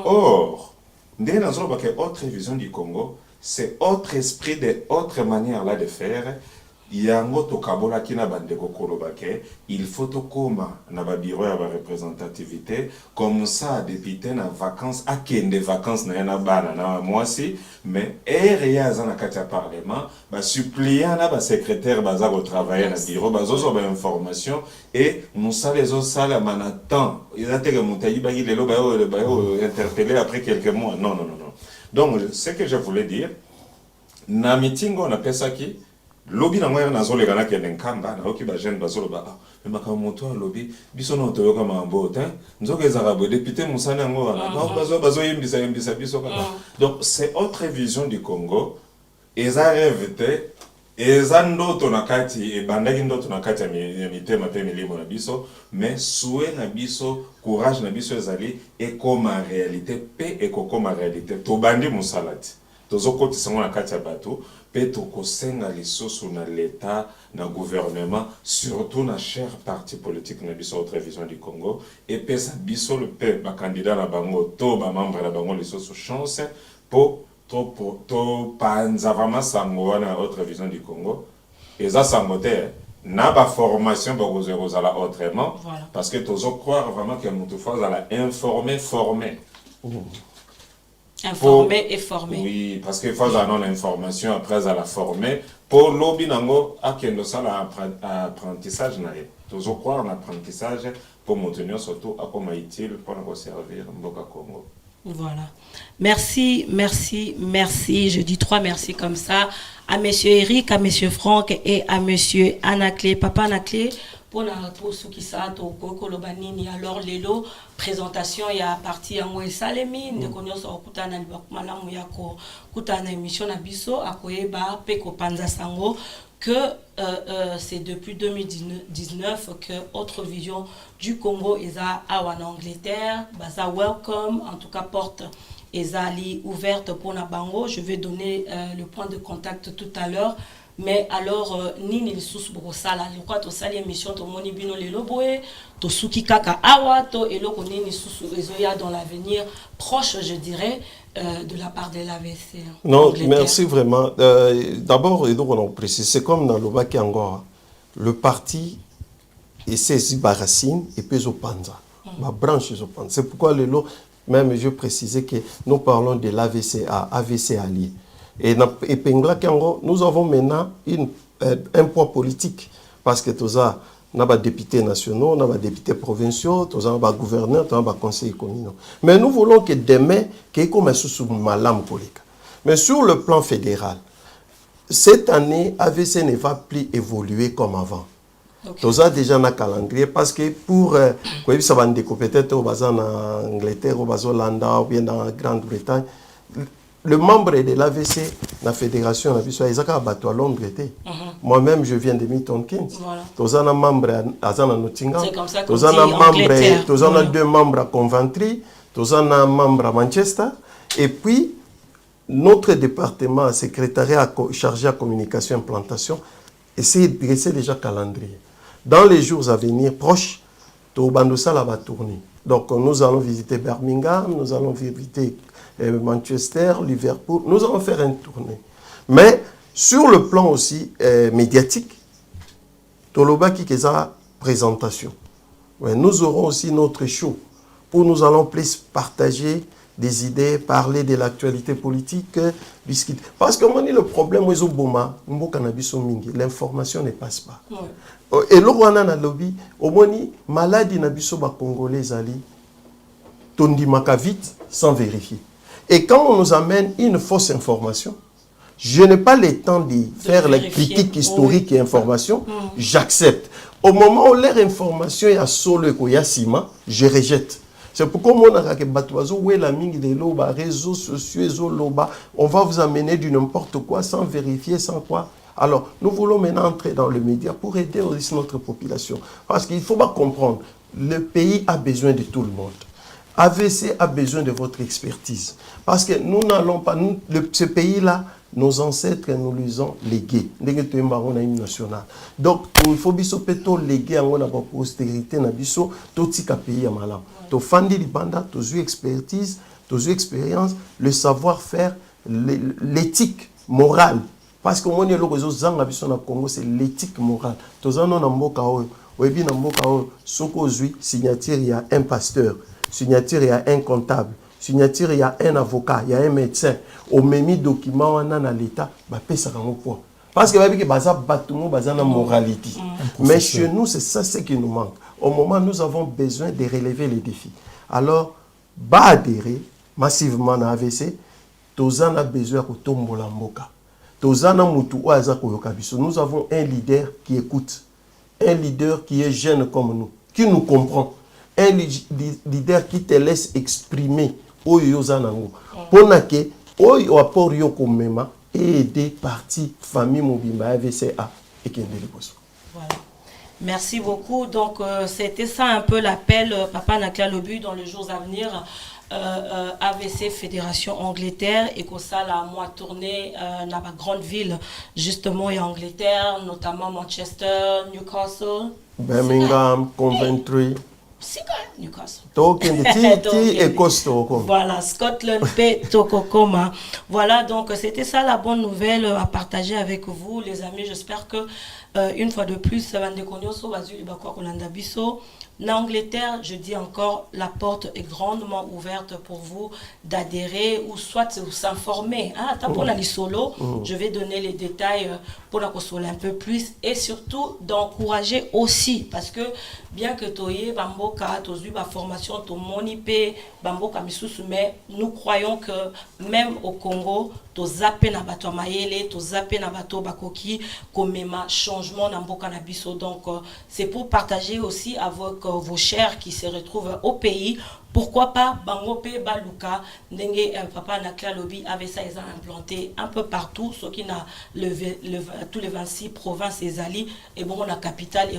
or, dès dans autre vision du Congo, c'est autre esprit, de autre manière là de faire. Yango tokabola kina bandeko kolobake il faut tokoma na ba bureau ya ba représentativité comme ça député na vacances akende vacances na yana bana na mwasi mais area za na kati ya parlement ba suppléant na ba secrétaire baza ko travailler na bureau bazo ba information et musa les autres sala manatan il a été montayi ba lelo ba interpellé après quelques mois non donc ce que je voulais dire na meeting on appelle ça qui lobby na moya na zole kana kende nkamba na oki ba jeune bazolo ba mais makamoto lobby biso no to yoka mambo ta nzoka ezaka bo député musana ngo wana bazo yimbisa biso kaka donc c'est autre vision du Congo eza rêveté eza ndoto na kati e bandaki ndoto na kati ya mitema pe milimo na biso mais souhait na biso courage na biso ezali et comme réalité pe et comme réalité to bandi musalati tozo kotisa na kati ya bato pe tokosenga lisusu na l'état na gouvernement surtout na cher parti politique na biso autre vision du Congo et pe sa biso le pe ba candidat na bango to ba membre na bango lisusu chance po to panza vraiment sango na autre vision du Congo et ça sangote na ba formation ba kozala autrement parce que tozo croire vraiment que nous faisons la informer former. Informer et former. Oui, parce qu'il faut avoir l'information après à la former. Pour lobby nango akendo ça l'apprentissage nae. Toujours croire en apprentissage pour maintenir surtout à comment utile pour nous servir Mboka Congo. Voilà. Merci. Je dis 3 merci comme ça à monsieur Eric, à monsieur Franck et à monsieur Anaclé. Papa Anaclé, pour ceux qui savent, alors lelo présentation il y a partie en Salemi de connaissance au kutana malamu yako kutana émission na biso akoyeba peko panza sango que c'est depuis 2019 que Autre Vision du Congo est en Angleterre, baza welcome, en tout cas porte est ouverte pour Nabango. Je vais donner le point de contact tout à l'heure. Mais alors, nini li sous brosala, je crois que ça l'émission to moni bino le loboé, to suki kaka awa, to eloko nini sous ezoya dans l'avenir proche, je dirais, de la part de l'AVC. Non, merci vraiment. D'abord, on précise, c'est comme dans le Baki Angora, le parti et ses racines et puis au Panza, ma branche au Panza. C'est pourquoi le lot, même je précisais que nous parlons de l'AVCA, AVC allié. Et Pengla Kango, nous avons maintenant un poids politique parce que tous ça, nous avons des députés nationaux, nous avons des députés provinciaux, nous avons des gouverneurs, nous avons des conseillers communaux. Mais nous voulons que demain, qu'il y ait comme sous malam politique. Mais sur le plan fédéral, cette année, AVC ne va plus évoluer comme avant. Nous avons déjà un calendrier parce que pour peut-être au en Angleterre, au Hollande ou bien dans la Grande-Bretagne, le membre de l'AVC, la fédération, à Londres. Moi-même, je viens de Milton Keynes. Nous avons un membre à Nottingham. Nous avons 2 membres à Coventry. Nous avons un membre à Manchester. Et puis, notre département, secrétariat chargé à communication et implantation, essaie de dresser déjà le calendrier. Dans les jours à venir, proches, Tobandosa va tourner. Donc, nous allons visiter Birmingham, nous allons visiter Manchester, Liverpool, nous allons faire une tournée. Mais sur le plan aussi médiatique, Toloba qui est sa présentation. Ouais, nous aurons aussi notre show où nous allons plus partager des idées, parler de l'actualité politique, discuter. Parce que moi, le problème, l'information ne passe pas. Ouais. Et là, on a un lobby, au moins, maladie nabiso ba congolais ali, tondi maka vite sans vérifier. Et quand on nous amène une fausse information, je n'ai pas le temps de faire la critique historique et information, j'accepte. Au moment où leur information est à solo et à Sima, je rejette. C'est pourquoi on a réseaux sociaux, on va vous amener du n'importe quoi sans vérifier, sans quoi. Alors, nous voulons maintenant entrer dans le média pour aider aussi notre population. Parce qu'il ne faut pas comprendre, le pays a besoin de tout le monde. AVC a besoin de votre expertise. Parce que nous n'allons pas, ce pays-là, nos ancêtres nous les ont légués. Donc, il faut que léguer à la postérité, tout ce pays est malade. Tu fandi libanda, tu as expertise, tu as expérience, le savoir-faire, l'éthique morale. Parce que moi, Congo, c'est l'éthique morale. Tu as signature, il y a un pasteur. Signature, il y a un comptable. Signature, il y a un avocat, il y a un médecin. Au même document, on a l'État, ça va point. Parce que la moralité. Mais chez nous, c'est ça ce qui nous manque. Au moment, nous avons besoin de relever les défis. Alors, adhérer massivement à AVC, nous avons besoin de tombola mboka. Nous avons un leader qui écoute, un leader qui est jeune comme nous, qui nous comprend. Un leader qui te laisse exprimer oyo zanango pona ke oyo apport yo komema et aider parti famille mobimba AVCA et kendele boso. Voilà. Merci beaucoup. Donc c'était ça un peu l'appel Papa Nakla Lobu dans les jours à venir. AVC Fédération Angleterre et que ça la moi tournée dans ma grande ville justement en Angleterre, notamment Manchester, Newcastle, Birmingham, Coventry. C'est quand même Newcastle. Voilà, Scotland, Tokokoma. Voilà, donc c'était ça la bonne nouvelle à partager avec vous, les amis. J'espère que une fois de plus, en Angleterre, je dis encore, la porte est grandement ouverte pour vous d'adhérer ou soit s'informer. Pour la solo, je vais donner les détails pour la console un peu plus et surtout d'encourager aussi parce que bien que toye bamboka tozu ba formation to monipe bamboka misusu mais nous croyons que même au Congo to zappé na bato mayele to zappé na bato bakoki komema changement na mboka na biso. Donc c'est pour partager aussi avec vos chers qui se retrouvent au pays. Pourquoi pas Bangope Baluka Ndenge Papa Nakla Lobi avait ça implanté un peu partout, ce qui n'a tous les 26 provinces et alliés et bon la capitale et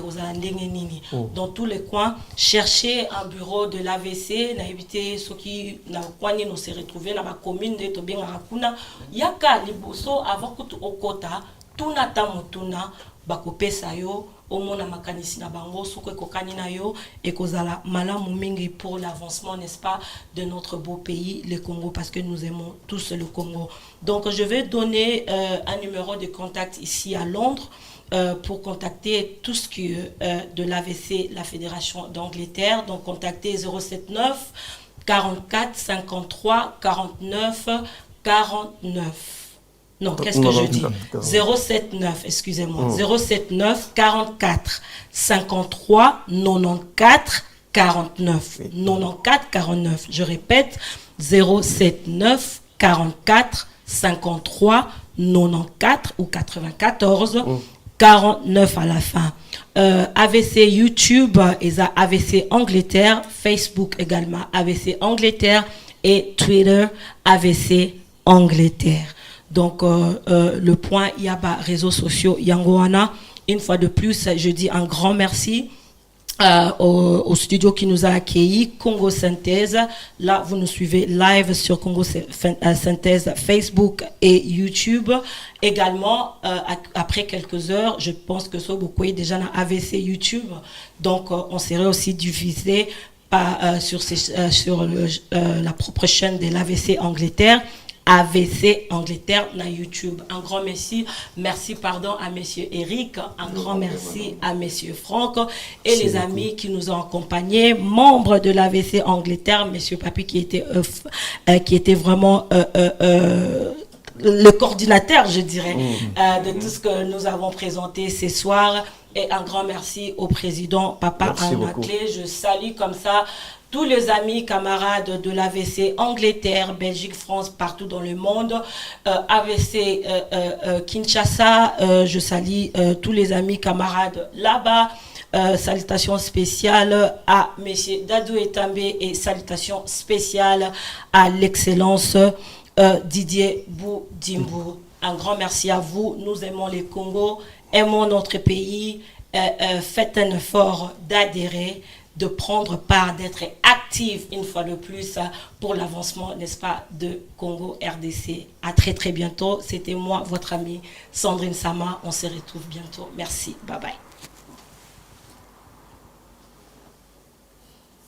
Nini. Dans tous les coins, chercher un bureau de l'AVC, n'a évité ce qui n'a pas nous se retrouver dans la commune de Tobinga Rakuna. Yaka liboso avant que au kota, tuna tamutuna bakope sayo. Au monde makanisi na bango soko kokani na yo et kozala malamu mingi pour l'avancement n'est-ce pas de notre beau pays le Congo parce que nous aimons tous le Congo. Donc je vais donner un numéro de contact ici à Londres pour contacter tout ce qui est de l'AVC, la Fédération d'Angleterre. Donc contactez 079 44 53 49 49. Non, qu'est-ce que je dis 079, excusez-moi. 079 44 53 94 49. 94 49. Je répète, 079 44 53 94 ou 94 49 à la fin. AVC YouTube et AVC Angleterre, Facebook également AVC Angleterre et Twitter AVC Angleterre. Donc, le point, il y a des réseaux sociaux, Yangoana. Une fois de plus, je dis un grand merci au studio qui nous a accueillis, Congo Synthèse. Là, vous nous suivez live sur Congo Synthèse, Facebook et YouTube. Également, après quelques heures, je pense que ça, beaucoup est déjà dans AVC YouTube. Donc, on serait aussi diffusé sur la propre chaîne de l'AVC Angleterre. AVC Angleterre na YouTube. Un grand merci pardon à monsieur Eric, un grand merci à monsieur Franck et les amis qui nous ont accompagnés, membres de l'AVC Angleterre, monsieur Papi qui était vraiment le coordinateur, je dirais, de tout ce que nous avons présenté ce soir. Et un grand merci au président Papa Anaclé. Je salue comme ça tous les amis, camarades de l'AVC Angleterre, Belgique, France, partout dans le monde. AVC Kinshasa, je salue tous les amis, camarades là-bas. Salutations spéciales à M. Dadou Etambe et salutations spéciales à l'excellence Didier Boudimbo. Un grand merci à vous. Nous aimons les Congo, aimons notre pays. Faites un effort d'adhérer, de prendre part, d'être active une fois de plus pour l'avancement, n'est-ce pas, de Congo RDC. À très très bientôt. C'était moi, votre amie Sandrine Sama. On se retrouve bientôt. Merci. Bye bye.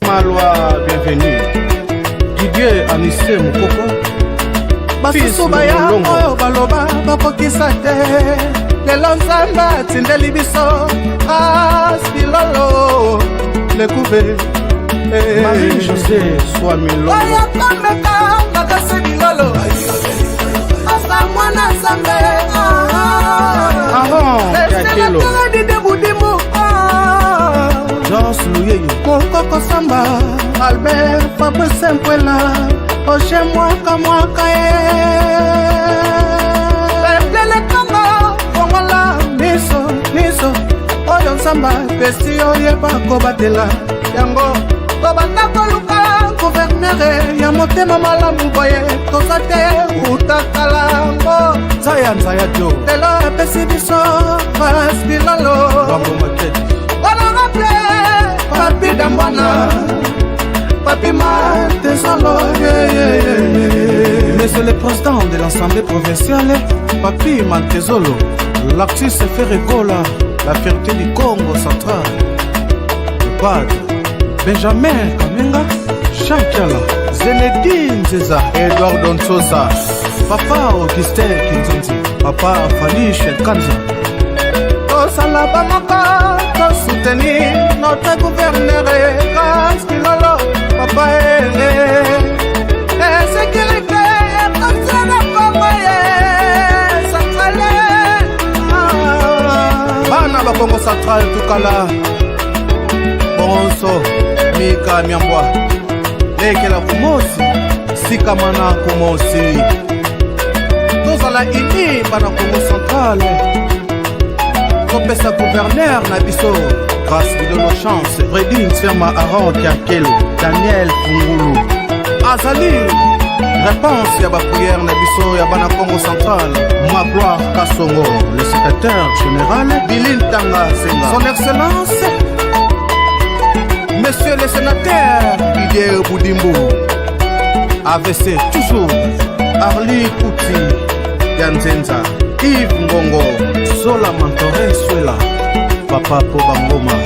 Malwa, bienvenue. Didier Anissé Mokoko. Basusu baya oyo baloba bakokisa te. Lelo Nzambe atindeli biso asilolo lekube. Marie-José Swamilo. Oya kameka makase bilolo. Asa mwana Nzambe. Kakelo. Mokoko Samba, Albert Fabrice Mpuela, Oche Mwaka Lele Kongo, Kongola, Niso, Oyo Samba, Pesi Oyeba Kobatela, Yango, Kobanda Koluka, Gouverneur, Yamotema Malamu Boye, Tosate, Utakalango, Zaya Jo, Lelo Pesi Biso, Paspilalo, Bambo Maketi. Papi Dambana, Papi Matezolo, Monsieur le Président de l'Assemblée provinciale, Papi Matezolo, l'artiste Ferregola, la fierté du Congo central, le padre Benjamin Kamenga, Chankiala, Zenedine Zeza, Edouard Donsosa, Papa Augustin Kinzinzi, Papa Fanny Shenkanza. Salabamaka, soutenir notre gouverneur Kilolo, Papa sécurité, Bana Bakongo Central, Tukala, Bonso, Mika Miamboa, Lekela Kumosi, Sikamana Kumosi, tous à la ini, Bana Congo Central. Kopesa gouverneur Nabiso, grâce de nos chances, Freddy Nserma Aaron Kiakelo, Daniel Fungulu, Azali, réponse Yaba prière Nabiso, Yabana Congo Central, Magloire Kassongo, le secrétaire général, Bilin Tanga Senga, son excellence, monsieur le sénateur, Didier Boudimbo, AVC toujours, Arli Kouti, Yanzenza, Yves Ngongo, Sola Mantore Suela, Papa Pobangoma.